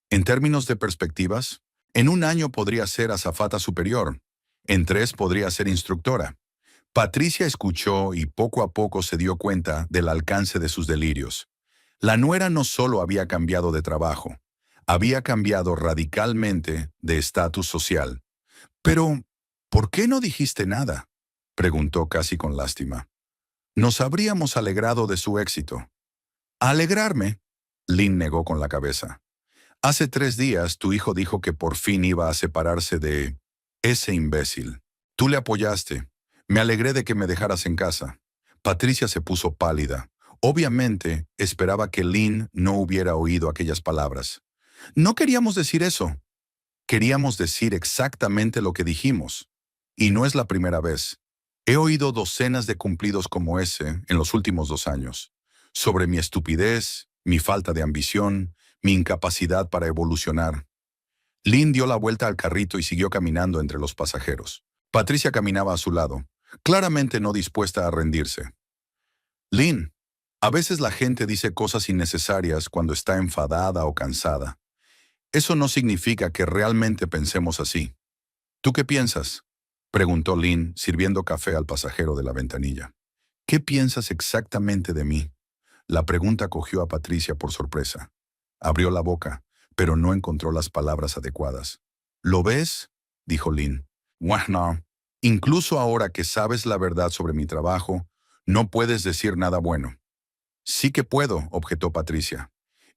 En términos de perspectivas, en 1 año podría ser azafata superior. En 3 podría ser instructora». Patricia escuchó y poco a poco se dio cuenta del alcance de sus delirios. La nuera no solo había cambiado de trabajo, había cambiado radicalmente de estatus social. «Pero, ¿por qué no dijiste nada?», preguntó casi con lástima. «Nos habríamos alegrado de su éxito». «¿Alegrarme?», Lynn negó con la cabeza. «Hace 3 días tu hijo dijo que por fin iba a separarse de ese imbécil. Tú le apoyaste. Me alegré de que me dejaras en casa». Patricia se puso pálida. Obviamente, esperaba que Lynn no hubiera oído aquellas palabras. «No queríamos decir eso. Queríamos decir exactamente lo que dijimos. Y no es la primera vez. He oído docenas de cumplidos como ese en los últimos 2 años. Sobre mi estupidez, mi falta de ambición, mi incapacidad para evolucionar». Lynn dio la vuelta al carrito y siguió caminando entre los pasajeros. Patricia caminaba a su lado, claramente no dispuesta a rendirse. «Lynn, a veces la gente dice cosas innecesarias cuando está enfadada o cansada. Eso no significa que realmente pensemos así. ¿Tú qué piensas?». Preguntó Lynn, sirviendo café al pasajero de la ventanilla. ¿Qué piensas exactamente de mí? La pregunta cogió a Patricia por sorpresa. Abrió la boca, pero no encontró las palabras adecuadas. ¿Lo ves?, dijo Lynn. Bueno, incluso ahora que sabes la verdad sobre mi trabajo, no puedes decir nada bueno. Sí que puedo, objetó Patricia.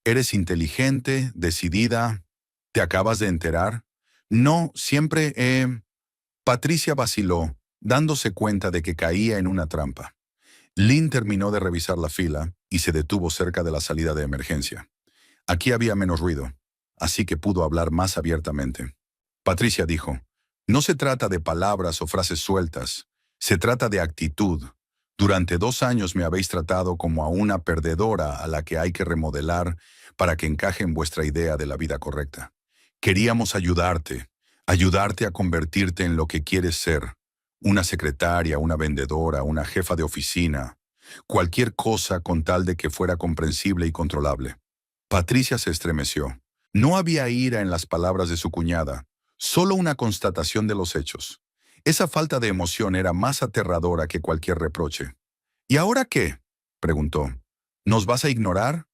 Eres inteligente, decidida. ¿Te acabas de enterar? No, siempre he... Patricia vaciló, dándose cuenta de que caía en una trampa. Lynn terminó de revisar la fila y se detuvo cerca de la salida de emergencia. Aquí había menos ruido, así que pudo hablar más abiertamente. Patricia dijo, no se trata de palabras o frases sueltas, se trata de actitud. Durante 2 años me habéis tratado como a una perdedora a la que hay que remodelar para que encaje en vuestra idea de la vida correcta. Queríamos ayudarte a convertirte en lo que quieres ser. Una secretaria, una vendedora, una jefa de oficina, cualquier cosa con tal de que fuera comprensible y controlable. Patricia se estremeció. No había ira en las palabras de su cuñada, solo una constatación de los hechos. Esa falta de emoción era más aterradora que cualquier reproche. ¿Y ahora qué?, preguntó. ¿Nos vas a ignorar?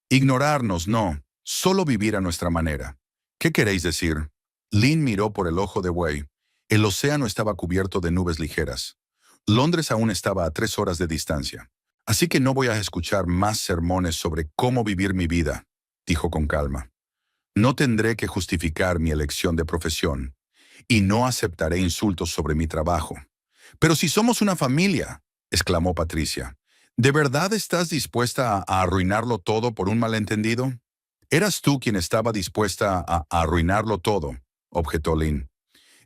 Ignorarnos, no. Solo vivir a nuestra manera. ¿Qué queréis decir? Lynn miró por el ojo de buey. El océano estaba cubierto de nubes ligeras. Londres aún estaba a 3 horas de distancia. Así que no voy a escuchar más sermones sobre cómo vivir mi vida, dijo con calma. No tendré que justificar mi elección de profesión y no aceptaré insultos sobre mi trabajo. Pero si somos una familia, exclamó Patricia, ¿de verdad estás dispuesta a arruinarlo todo por un malentendido? Eras tú quien estaba dispuesta a arruinarlo todo, objetó Lynn.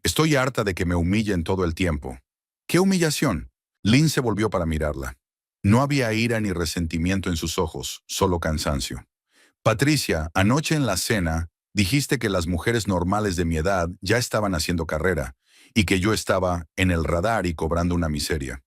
Estoy harta de que me humillen todo el tiempo. ¿Qué humillación? Lynn se volvió para mirarla. No había ira ni resentimiento en sus ojos, solo cansancio. Patricia, anoche en la cena, dijiste que las mujeres normales de mi edad ya estaban haciendo carrera y que yo estaba en el radar y cobrando una miseria.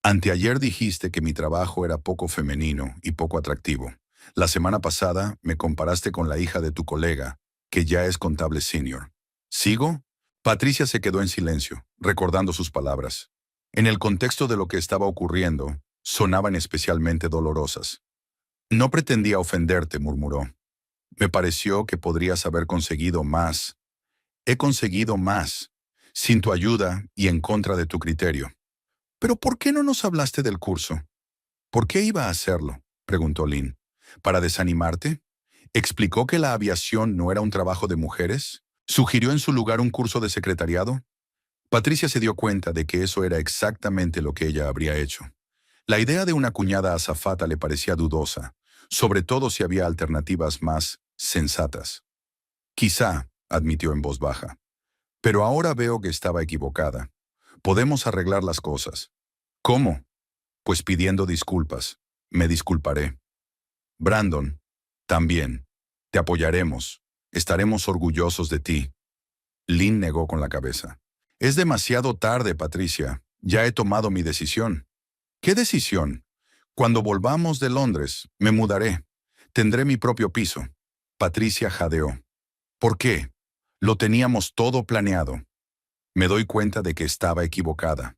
Anteayer dijiste que mi trabajo era poco femenino y poco atractivo. La semana pasada me comparaste con la hija de tu colega, que ya es contable senior. ¿Sigo? Patricia se quedó en silencio, recordando sus palabras. En el contexto de lo que estaba ocurriendo, sonaban especialmente dolorosas. No pretendía ofenderte, murmuró. Me pareció que podrías haber conseguido más. He conseguido más, sin tu ayuda y en contra de tu criterio. ¿Pero por qué no nos hablaste del curso? ¿Por qué iba a hacerlo?, preguntó Lynn. ¿Para desanimarte? ¿Explicó que la aviación no era un trabajo de mujeres? ¿Sugirió en su lugar un curso de secretariado? Patricia se dio cuenta de que eso era exactamente lo que ella habría hecho. La idea de una cuñada azafata le parecía dudosa, sobre todo si había alternativas más sensatas. Quizá, admitió en voz baja, pero ahora veo que estaba equivocada. Podemos arreglar las cosas. ¿Cómo? Pues pidiendo disculpas. Me disculparé. Brandon, también. Te apoyaremos. Estaremos orgullosos de ti. Lynn negó con la cabeza. Es demasiado tarde, Patricia. Ya he tomado mi decisión. ¿Qué decisión? Cuando volvamos de Londres, me mudaré. Tendré mi propio piso. Patricia jadeó. ¿Por qué? Lo teníamos todo planeado. Me doy cuenta de que estaba equivocada.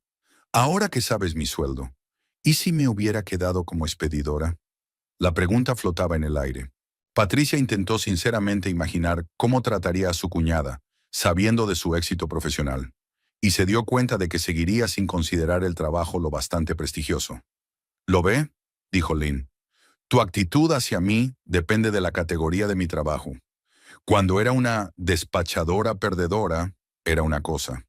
Ahora que sabes mi sueldo, ¿y si me hubiera quedado como expedidora? La pregunta flotaba en el aire. Patricia intentó sinceramente imaginar cómo trataría a su cuñada, sabiendo de su éxito profesional, y se dio cuenta de que seguiría sin considerar el trabajo lo bastante prestigioso. ¿Lo ve?, dijo Lynn. Tu actitud hacia mí depende de la categoría de mi trabajo. Cuando era una despachadora perdedora, era una cosa.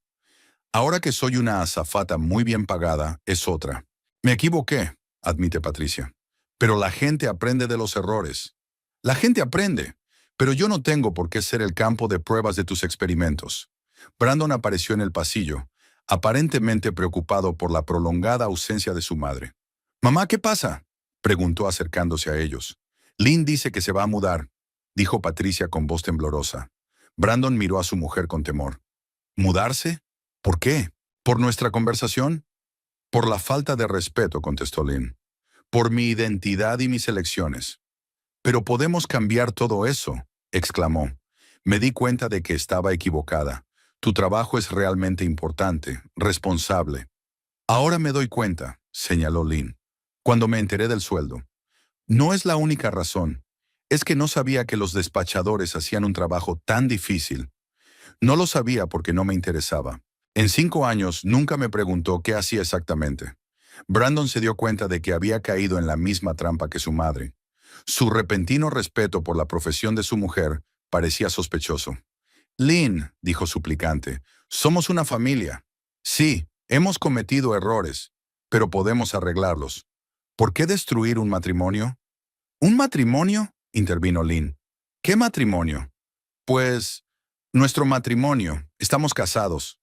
Ahora que soy una azafata muy bien pagada, es otra. Me equivoqué, admite Patricia. Pero la gente aprende de los errores. La gente aprende, pero yo no tengo por qué ser el campo de pruebas de tus experimentos. Brandon apareció en el pasillo, aparentemente preocupado por la prolongada ausencia de su madre. «Mamá, ¿qué pasa?», preguntó acercándose a ellos. «Lynn dice que se va a mudar», dijo Patricia con voz temblorosa. Brandon miró a su mujer con temor. «¿Mudarse? ¿Por qué? ¿Por nuestra conversación?» «Por la falta de respeto», contestó Lynn. «Por mi identidad y mis elecciones». «Pero podemos cambiar todo eso», exclamó. Me di cuenta de que estaba equivocada. Tu trabajo es realmente importante, responsable. Ahora me doy cuenta, señaló Lynn, cuando me enteré del sueldo. No es la única razón. Es que no sabía que los despachadores hacían un trabajo tan difícil. No lo sabía porque no me interesaba. En 5 años nunca me preguntó qué hacía exactamente. Brandon se dio cuenta de que había caído en la misma trampa que su madre. Su repentino respeto por la profesión de su mujer parecía sospechoso. Lynn, dijo suplicante, somos una familia. Sí, hemos cometido errores, pero podemos arreglarlos. ¿Por qué destruir un matrimonio? ¿Un matrimonio? Intervino Lynn. ¿Qué matrimonio? Pues, nuestro matrimonio. Estamos casados.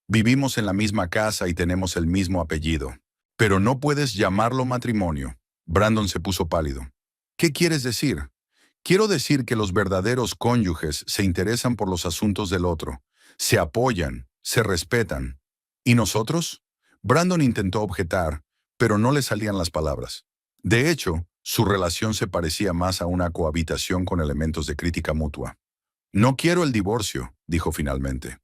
Vivimos en la misma casa y tenemos el mismo apellido. Pero no puedes llamarlo matrimonio. Brandon se puso pálido. ¿Qué quieres decir? Quiero decir que los verdaderos cónyuges se interesan por los asuntos del otro, se apoyan, se respetan. ¿Y nosotros? Brandon intentó objetar, pero no le salían las palabras. De hecho, su relación se parecía más a una cohabitación con elementos de crítica mutua. No quiero el divorcio, dijo finalmente.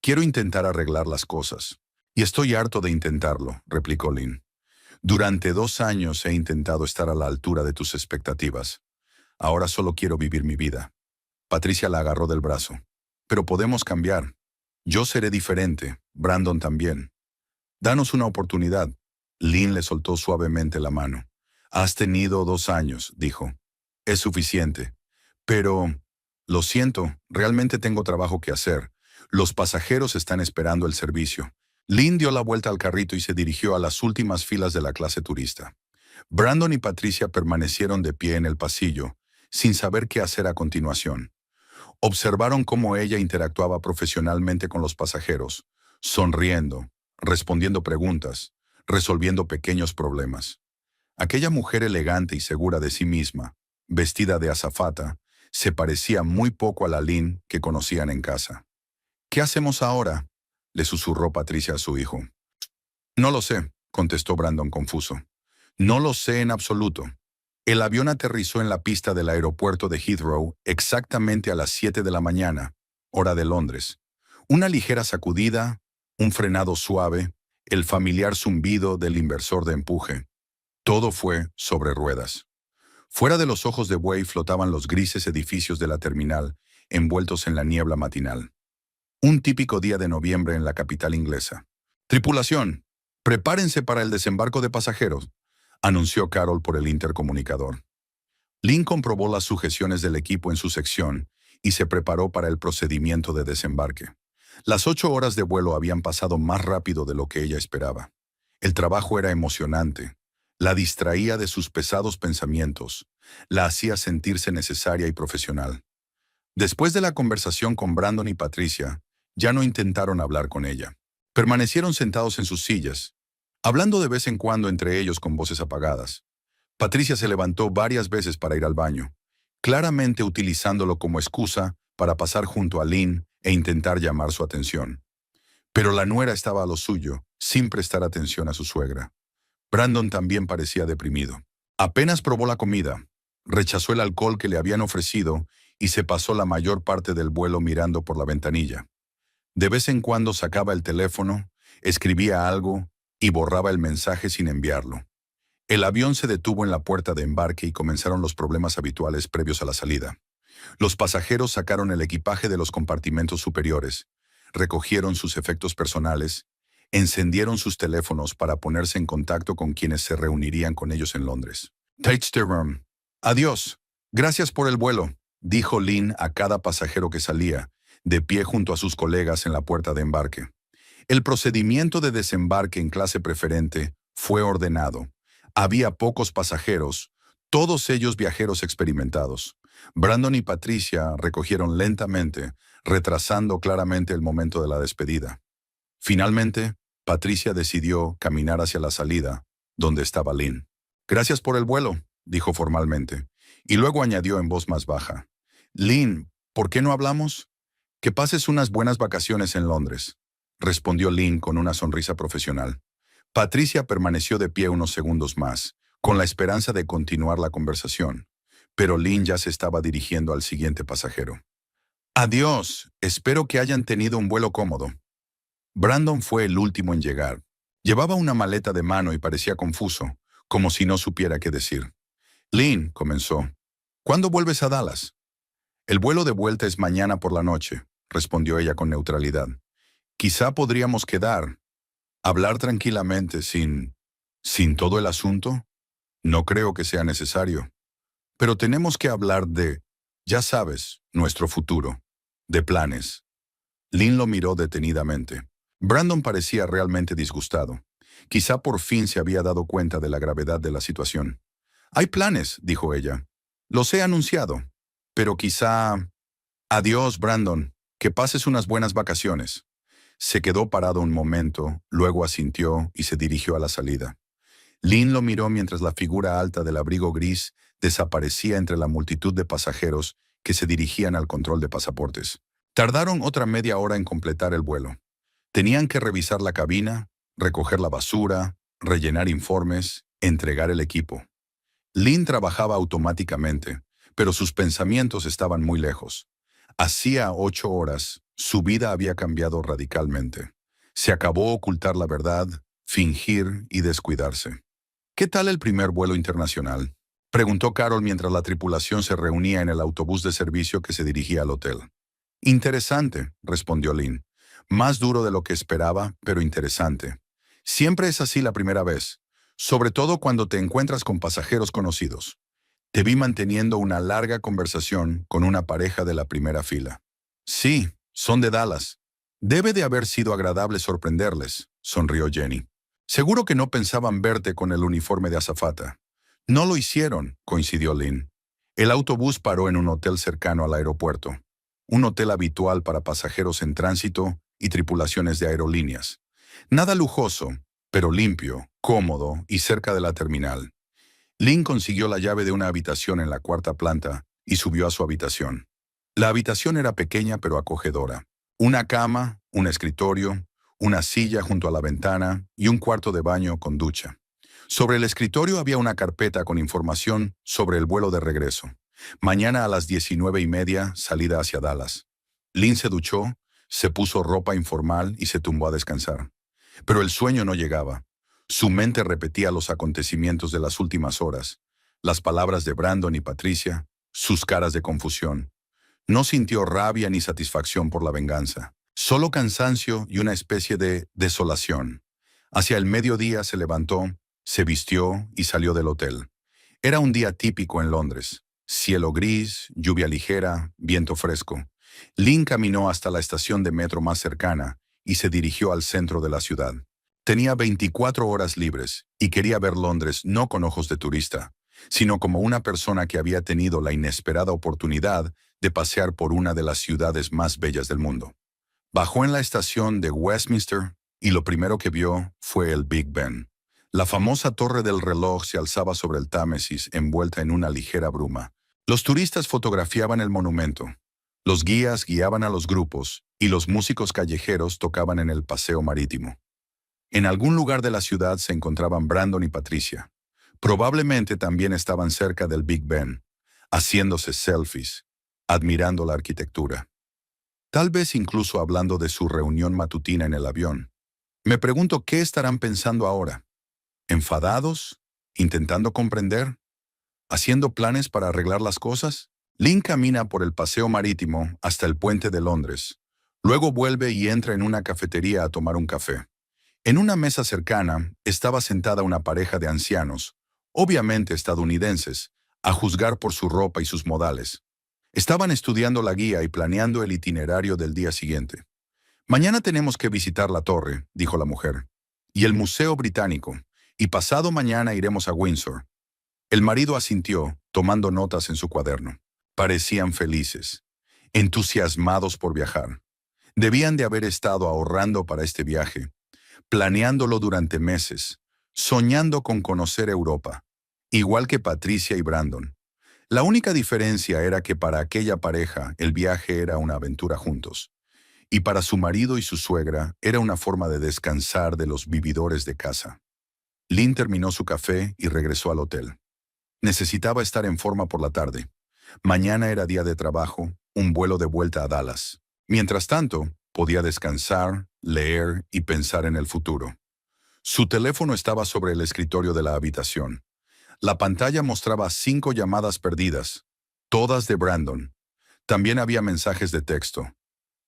Quiero intentar arreglar las cosas. Y estoy harto de intentarlo, replicó Lynn. Durante 2 años he intentado estar a la altura de tus expectativas. Ahora solo quiero vivir mi vida. Patricia la agarró del brazo. Pero podemos cambiar. Yo seré diferente, Brandon también. Danos una oportunidad. Lynn le soltó suavemente la mano. Has tenido 2 años, dijo. Es suficiente. Pero, lo siento, realmente tengo trabajo que hacer. Los pasajeros están esperando el servicio. Lynn dio la vuelta al carrito y se dirigió a las últimas filas de la clase turista. Brandon y Patricia permanecieron de pie en el pasillo, sin saber qué hacer a continuación. Observaron cómo ella interactuaba profesionalmente con los pasajeros, sonriendo, respondiendo preguntas, resolviendo pequeños problemas. Aquella mujer elegante y segura de sí misma, vestida de azafata, se parecía muy poco a la Lynn que conocían en casa. ¿Qué hacemos ahora?, le susurró Patricia a su hijo. No lo sé, contestó Brandon confuso. No lo sé en absoluto. El avión aterrizó en la pista del aeropuerto de Heathrow exactamente a las 7 de la mañana, hora de Londres. Una ligera sacudida, un frenado suave, el familiar zumbido del inversor de empuje. Todo fue sobre ruedas. Fuera de los ojos de buey flotaban los grises edificios de la terminal, envueltos en la niebla matinal. Un típico día de noviembre en la capital inglesa. «Tripulación, prepárense para el desembarco de pasajeros», anunció Carol por el intercomunicador. Lynn comprobó las sujeciones del equipo en su sección y se preparó para el procedimiento de desembarque. Las 8 horas de vuelo habían pasado más rápido de lo que ella esperaba. El trabajo era emocionante. La distraía de sus pesados pensamientos. La hacía sentirse necesaria y profesional. Después de la conversación con Brandon y Patricia, ya no intentaron hablar con ella. Permanecieron sentados en sus sillas, hablando de vez en cuando entre ellos con voces apagadas. Patricia se levantó varias veces para ir al baño, claramente utilizándolo como excusa para pasar junto a Lynn e intentar llamar su atención. Pero la nuera estaba a lo suyo, sin prestar atención a su suegra. Brandon también parecía deprimido. Apenas probó la comida, rechazó el alcohol que le habían ofrecido y se pasó la mayor parte del vuelo mirando por la ventanilla. De vez en cuando sacaba el teléfono, escribía algo y borraba el mensaje sin enviarlo. El avión se detuvo en la puerta de embarque y comenzaron los problemas habituales previos a la salida. Los pasajeros sacaron el equipaje de los compartimentos superiores, recogieron sus efectos personales, encendieron sus teléfonos para ponerse en contacto con quienes se reunirían con ellos en Londres. «Take the room. Adiós. Gracias por el vuelo», dijo Lynn a cada pasajero que salía, de pie junto a sus colegas en la puerta de embarque. El procedimiento de desembarque en clase preferente fue ordenado. Había pocos pasajeros, todos ellos viajeros experimentados. Brandon y Patricia recogieron lentamente, retrasando claramente el momento de la despedida. Finalmente, Patricia decidió caminar hacia la salida, donde estaba Lynn. «Gracias por el vuelo», dijo formalmente, y luego añadió en voz más baja. «Lynn, ¿por qué no hablamos?» «Que pases unas buenas vacaciones en Londres», respondió Lynn con una sonrisa profesional. Patricia permaneció de pie unos segundos más, con la esperanza de continuar la conversación, pero Lynn ya se estaba dirigiendo al siguiente pasajero. Adiós, espero que hayan tenido un vuelo cómodo. Brandon fue el último en llegar. Llevaba una maleta de mano y parecía confuso, como si no supiera qué decir. Lynn, comenzó. ¿Cuándo vuelves a Dallas? El vuelo de vuelta es mañana por la noche, respondió ella con neutralidad. Quizá podríamos quedar, hablar tranquilamente sin todo el asunto. No creo que sea necesario. Pero tenemos que hablar ya sabes, nuestro futuro, de planes. Lynn lo miró detenidamente. Brandon parecía realmente disgustado. Quizá por fin se había dado cuenta de la gravedad de la situación. Hay planes, dijo ella. Los he anunciado. Pero quizá... Adiós, Brandon. Que pases unas buenas vacaciones. Se quedó parado un momento, luego asintió y se dirigió a la salida. Lynn lo miró mientras la figura alta del abrigo gris desaparecía entre la multitud de pasajeros que se dirigían al control de pasaportes. Tardaron otra media hora en completar el vuelo. Tenían que revisar la cabina, recoger la basura, rellenar informes, entregar el equipo. Lynn trabajaba automáticamente, pero sus pensamientos estaban muy lejos. Hacía 8 horas, su vida había cambiado radicalmente. Se acabó ocultar la verdad, fingir y descuidarse. ¿Qué tal el primer vuelo internacional?, preguntó Carol mientras la tripulación se reunía en el autobús de servicio que se dirigía al hotel. Interesante, respondió Lynn. Más duro de lo que esperaba, pero interesante. Siempre es así la primera vez, sobre todo cuando te encuentras con pasajeros conocidos. Te vi manteniendo una larga conversación con una pareja de la primera fila. Sí, son de Dallas. Debe de haber sido agradable sorprenderles, sonrió Jenny. Seguro que no pensaban verte con el uniforme de azafata. No lo hicieron, coincidió Lynn. El autobús paró en un hotel cercano al aeropuerto. Un hotel habitual para pasajeros en tránsito y tripulaciones de aerolíneas. Nada lujoso, pero limpio, cómodo y cerca de la terminal. Lynn consiguió la llave de una habitación en la cuarta planta y subió a su habitación. La habitación era pequeña pero acogedora. Una cama, un escritorio, una silla junto a la ventana y un cuarto de baño con ducha. Sobre el escritorio había una carpeta con información sobre el vuelo de regreso. Mañana a las 19:30, salida hacia Dallas. Lynn se duchó, se puso ropa informal y se tumbó a descansar. Pero el sueño no llegaba. Su mente repetía los acontecimientos de las últimas horas, las palabras de Brandon y Patricia, sus caras de confusión. No sintió rabia ni satisfacción por la venganza, solo cansancio y una especie de desolación. Hacia el mediodía se levantó, se vistió y salió del hotel. Era un día típico en Londres. Cielo gris, lluvia ligera, viento fresco. Lynn caminó hasta la estación de metro más cercana y se dirigió al centro de la ciudad. Tenía 24 horas libres y quería ver Londres no con ojos de turista, sino como una persona que había tenido la inesperada oportunidad de pasear por una de las ciudades más bellas del mundo. Bajó en la estación de Westminster y lo primero que vio fue el Big Ben. La famosa torre del reloj se alzaba sobre el Támesis envuelta en una ligera bruma. Los turistas fotografiaban el monumento. Los guías guiaban a los grupos y los músicos callejeros tocaban en el paseo marítimo. En algún lugar de la ciudad se encontraban Brandon y Patricia. Probablemente también estaban cerca del Big Ben, haciéndose selfies, admirando la arquitectura. Tal vez incluso hablando de su reunión matutina en el avión. Me pregunto qué estarán pensando ahora. ¿Enfadados? ¿Intentando comprender? ¿Haciendo planes para arreglar las cosas? Lynn camina por el paseo marítimo hasta el puente de Londres. Luego vuelve y entra en una cafetería a tomar un café. En una mesa cercana estaba sentada una pareja de ancianos, obviamente estadounidenses, a juzgar por su ropa y sus modales. Estaban estudiando la guía y planeando el itinerario del día siguiente. Mañana tenemos que visitar la torre, dijo la mujer, y el Museo Británico, y pasado mañana iremos a Windsor. El marido asintió, tomando notas en su cuaderno. Parecían felices, entusiasmados por viajar. Debían de haber estado ahorrando para este viaje, planeándolo durante meses, soñando con conocer Europa, igual que Patricia y Brandon. La única diferencia era que para aquella pareja el viaje era una aventura juntos, y para su marido y su suegra era una forma de descansar de los vividores de casa. Lynn terminó su café y regresó al hotel. Necesitaba estar en forma por la tarde. Mañana era día de trabajo, un vuelo de vuelta a Dallas. Mientras tanto, podía descansar, leer y pensar en el futuro. Su teléfono estaba sobre el escritorio de la habitación. La pantalla mostraba 5 llamadas perdidas, todas de Brandon. También había mensajes de texto.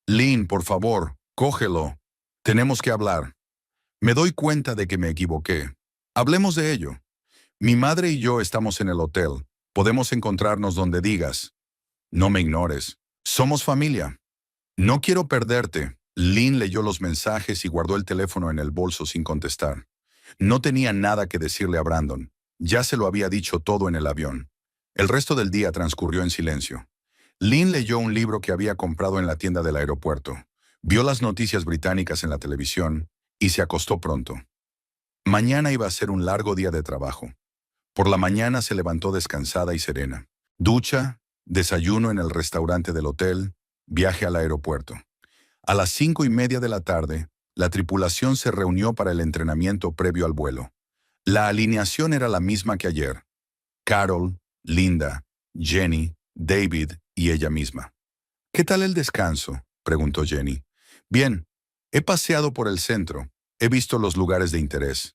Lynn, por favor, cógelo. Tenemos que hablar. Me doy cuenta de que me equivoqué. Hablemos de ello. Mi madre y yo estamos en el hotel. Podemos encontrarnos donde digas. No me ignores. Somos familia. No quiero perderte. Lynn leyó los mensajes y guardó el teléfono en el bolso sin contestar. No tenía nada que decirle a Brandon. Ya se lo había dicho todo en el avión. El resto del día transcurrió en silencio. Lynn leyó un libro que había comprado en la tienda del aeropuerto, vio las noticias británicas en la televisión y se acostó pronto. Mañana iba a ser un largo día de trabajo. Por la mañana se levantó descansada y serena. Ducha, desayuno en el restaurante del hotel, viaje al aeropuerto. A las 5:30 de la tarde, la tripulación se reunió para el entrenamiento previo al vuelo. La alineación era la misma que ayer. Carol, Linda, Jenny, David y ella misma. ¿Qué tal el descanso?, preguntó Jenny. Bien, he paseado por el centro, he visto los lugares de interés.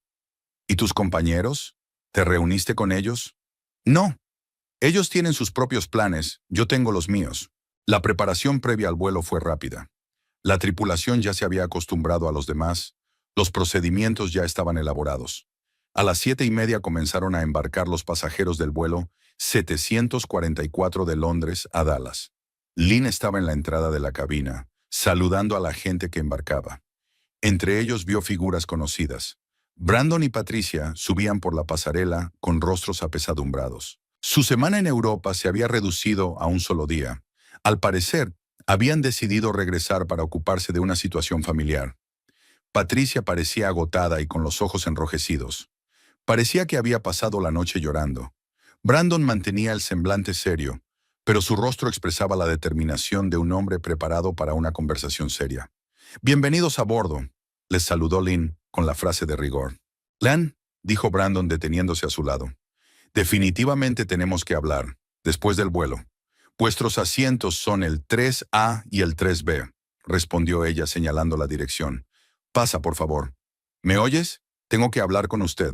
¿Y tus compañeros? ¿Te reuniste con ellos? No. Ellos tienen sus propios planes, yo tengo los míos. La preparación previa al vuelo fue rápida. La tripulación ya se había acostumbrado a los demás, los procedimientos ya estaban elaborados. A las 7:30 comenzaron a embarcar los pasajeros del vuelo 744 de Londres a Dallas. Lynn estaba en la entrada de la cabina, saludando a la gente que embarcaba. Entre ellos vio figuras conocidas. Brandon y Patricia subían por la pasarela con rostros apesadumbrados. Su semana en Europa se había reducido a un solo día. Al parecer, habían decidido regresar para ocuparse de una situación familiar. Patricia parecía agotada y con los ojos enrojecidos. Parecía que había pasado la noche llorando. Brandon mantenía el semblante serio, pero su rostro expresaba la determinación de un hombre preparado para una conversación seria. «Bienvenidos a bordo», les saludó Lynn con la frase de rigor. «Lan», dijo Brandon deteniéndose a su lado. «Definitivamente tenemos que hablar, después del vuelo. Vuestros asientos son el 3A y el 3B», respondió ella señalando la dirección. «Pasa, por favor». «¿Me oyes? Tengo que hablar con usted».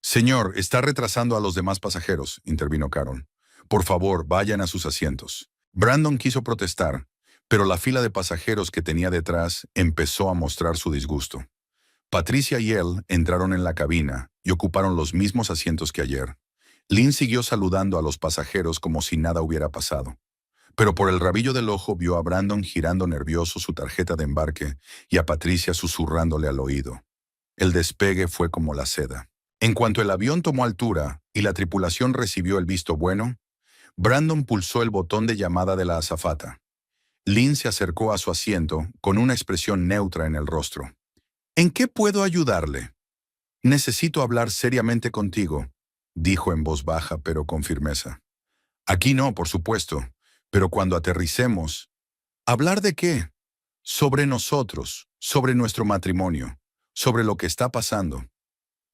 «Señor, está retrasando a los demás pasajeros», intervino Carol. «Por favor, vayan a sus asientos». Brandon quiso protestar, pero la fila de pasajeros que tenía detrás empezó a mostrar su disgusto. Patricia y él entraron en la cabina y ocuparon los mismos asientos que ayer. Lynn siguió saludando a los pasajeros como si nada hubiera pasado. Pero por el rabillo del ojo vio a Brandon girando nervioso su tarjeta de embarque y a Patricia susurrándole al oído. El despegue fue como la seda. En cuanto el avión tomó altura y la tripulación recibió el visto bueno, Brandon pulsó el botón de llamada de la azafata. Lynn se acercó a su asiento con una expresión neutra en el rostro. «¿En qué puedo ayudarle?» «Necesito hablar seriamente contigo», dijo en voz baja pero con firmeza. «Aquí no, por supuesto, pero cuando aterricemos». «¿Hablar de qué?» «Sobre nosotros, sobre nuestro matrimonio, sobre lo que está pasando».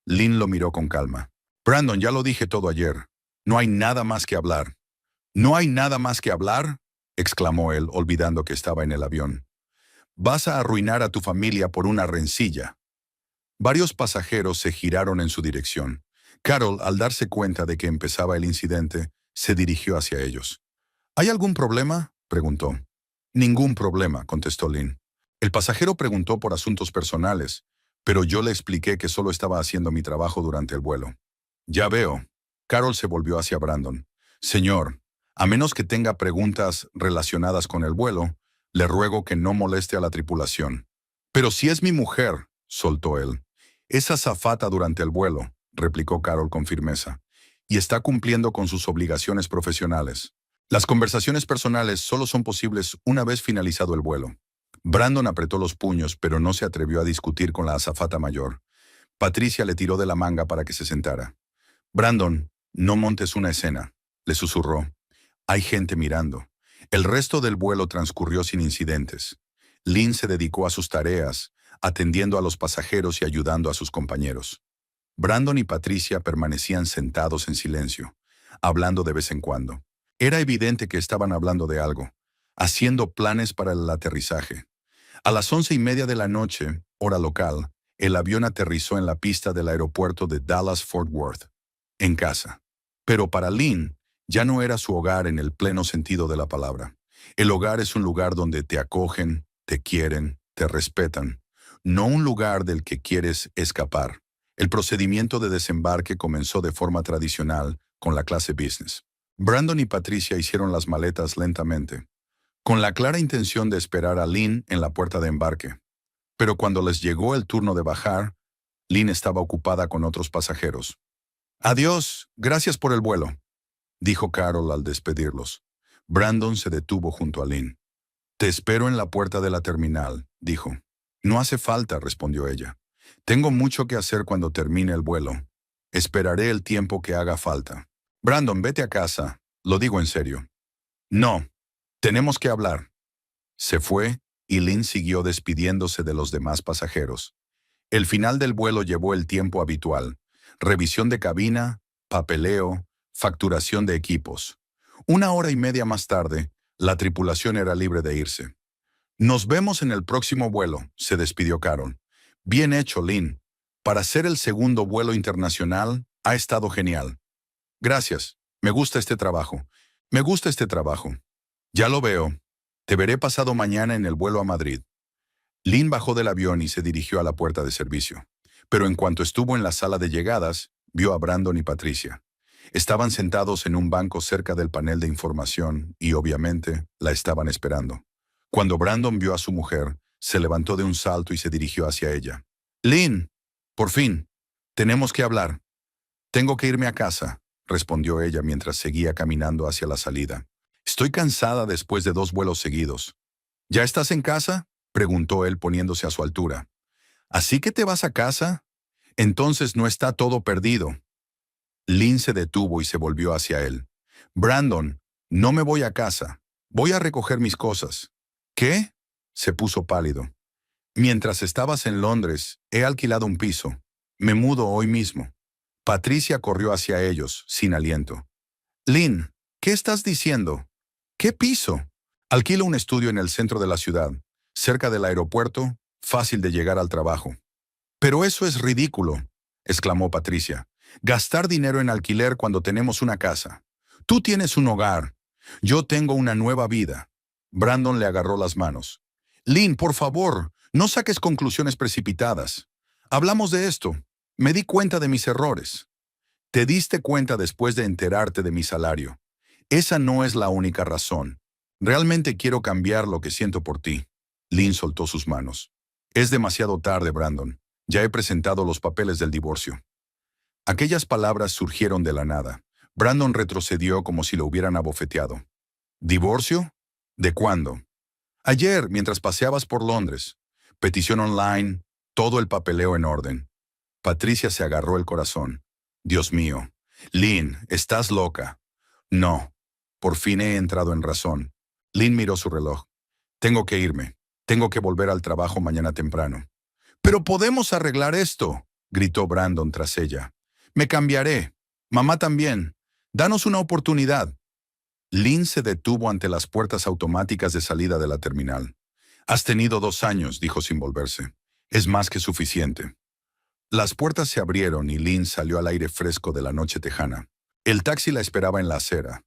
Lynn lo miró con calma. «Brandon, ya lo dije todo ayer. No hay nada más que hablar». «¿No hay nada más que hablar?», exclamó él, olvidando que estaba en el avión. «Vas a arruinar a tu familia por una rencilla». Varios pasajeros se giraron en su dirección. Carol, al darse cuenta de que empezaba el incidente, se dirigió hacia ellos. «¿Hay algún problema?», preguntó. «Ningún problema», contestó Lynn. «El pasajero preguntó por asuntos personales, pero yo le expliqué que solo estaba haciendo mi trabajo durante el vuelo». «Ya veo». Carol se volvió hacia Brandon. «Señor, a menos que tenga preguntas relacionadas con el vuelo, le ruego que no moleste a la tripulación». «Pero si es mi mujer», soltó él. «Es azafata durante el vuelo», replicó Carol con firmeza, «y está cumpliendo con sus obligaciones profesionales. Las conversaciones personales solo son posibles una vez finalizado el vuelo». Brandon apretó los puños, pero no se atrevió a discutir con la azafata mayor. Patricia le tiró de la manga para que se sentara. «Brandon, no montes una escena», le susurró. «Hay gente mirando». El resto del vuelo transcurrió sin incidentes. Lynn se dedicó a sus tareas, atendiendo a los pasajeros y ayudando a sus compañeros. Brandon y Patricia permanecían sentados en silencio, hablando de vez en cuando. Era evidente que estaban hablando de algo, haciendo planes para el aterrizaje. A las 11:30 de la noche, hora local, el avión aterrizó en la pista del aeropuerto de Dallas-Fort Worth, en casa. Pero para Lynn, ya no era su hogar en el pleno sentido de la palabra. El hogar es un lugar donde te acogen, te quieren, te respetan, no un lugar del que quieres escapar. El procedimiento de desembarque comenzó de forma tradicional con la clase business. Brandon y Patricia hicieron las maletas lentamente, con la clara intención de esperar a Lynn en la puerta de embarque. Pero cuando les llegó el turno de bajar, Lynn estaba ocupada con otros pasajeros. «Adiós, gracias por el vuelo», dijo Carol al despedirlos. Brandon se detuvo junto a Lynn. «Te espero en la puerta de la terminal», dijo. «No hace falta», respondió ella. «Tengo mucho que hacer cuando termine el vuelo. Esperaré el tiempo que haga falta». «Brandon, vete a casa. Lo digo en serio». «No. Tenemos que hablar». Se fue y Lynn siguió despidiéndose de los demás pasajeros. El final del vuelo llevó el tiempo habitual: revisión de cabina, papeleo, facturación de equipos. 1 hora y media más tarde, la tripulación era libre de irse. «Nos vemos en el próximo vuelo», se despidió Carol. «Bien hecho, Lynn. Para ser el segundo vuelo internacional, ha estado genial». «Gracias. Me gusta este trabajo. Me gusta este trabajo». «Ya lo veo. Te veré pasado mañana en el vuelo a Madrid». Lynn bajó del avión y se dirigió a la puerta de servicio. Pero en cuanto estuvo en la sala de llegadas, vio a Brandon y Patricia. Estaban sentados en un banco cerca del panel de información y, obviamente, la estaban esperando. Cuando Brandon vio a su mujer, se levantó de un salto y se dirigió hacia ella. «Lynn, por fin, tenemos que hablar». «Tengo que irme a casa», respondió ella mientras seguía caminando hacia la salida. «Estoy cansada después de 2 vuelos seguidos». «¿Ya estás en casa?», preguntó él poniéndose a su altura. «¿Así que te vas a casa? Entonces no está todo perdido». Lynn se detuvo y se volvió hacia él. «Brandon, no me voy a casa. Voy a recoger mis cosas». «¿Qué?», se puso pálido. «Mientras estabas en Londres, he alquilado un piso. Me mudo hoy mismo». Patricia corrió hacia ellos, sin aliento. «Lynn, ¿qué estás diciendo? ¿Qué piso?» «Alquilo un estudio en el centro de la ciudad, cerca del aeropuerto, fácil de llegar al trabajo». «Pero eso es ridículo», exclamó Patricia. «Gastar dinero en alquiler cuando tenemos una casa. Tú tienes un hogar. Yo tengo una nueva vida». Brandon le agarró las manos. «Lynn, por favor, no saques conclusiones precipitadas. Hablamos de esto. Me di cuenta de mis errores». «Te diste cuenta después de enterarte de mi salario. Esa no es la única razón. Realmente quiero cambiar lo que siento por ti». Lynn soltó sus manos. «Es demasiado tarde, Brandon. Ya he presentado los papeles del divorcio». Aquellas palabras surgieron de la nada. Brandon retrocedió como si lo hubieran abofeteado. «¿Divorcio? ¿De cuándo?» «Ayer, mientras paseabas por Londres. Petición online, todo el papeleo en orden». Patricia se agarró el corazón. «Dios mío. Lynn, estás loca». «No. Por fin he entrado en razón». Lynn miró su reloj. «Tengo que irme. Tengo que volver al trabajo mañana temprano». «Pero podemos arreglar esto», gritó Brandon tras ella. «Me cambiaré. Mamá también. Danos una oportunidad». Lynn se detuvo ante las puertas automáticas de salida de la terminal. «Has tenido 2 años», dijo sin volverse. «Es más que suficiente». Las puertas se abrieron y Lynn salió al aire fresco de la noche tejana. El taxi la esperaba en la acera.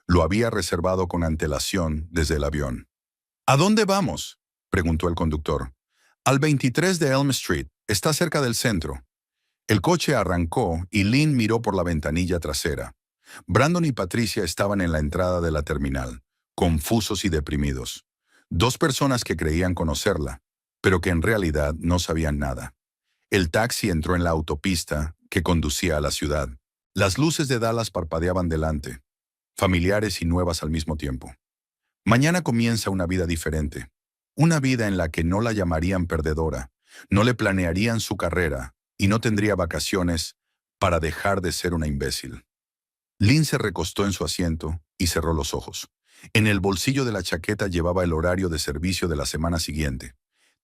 Lo había reservado con antelación desde el avión. «¿A dónde vamos?», preguntó el conductor. «Al 23 de Elm Street. Está cerca del centro». El coche arrancó y Lynn miró por la ventanilla trasera. Brandon y Patricia estaban en la entrada de la terminal, confusos y deprimidos. 2 personas que creían conocerla, pero que en realidad no sabían nada. El taxi entró en la autopista que conducía a la ciudad. Las luces de Dallas parpadeaban delante, familiares y nuevas al mismo tiempo. Mañana comienza una vida diferente. Una vida en la que no la llamarían perdedora, no le planearían su carrera y no tendría vacaciones para dejar de ser una imbécil. Lynn se recostó en su asiento y cerró los ojos. En el bolsillo de la chaqueta llevaba el horario de servicio de la semana siguiente.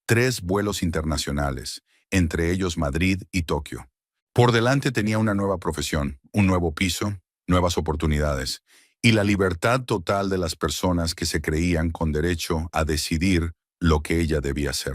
3 vuelos internacionales, entre ellos Madrid y Tokio. Por delante tenía una nueva profesión, un nuevo piso, nuevas oportunidades, y la libertad total de las personas que se creían con derecho a decidir lo que ella debía hacer.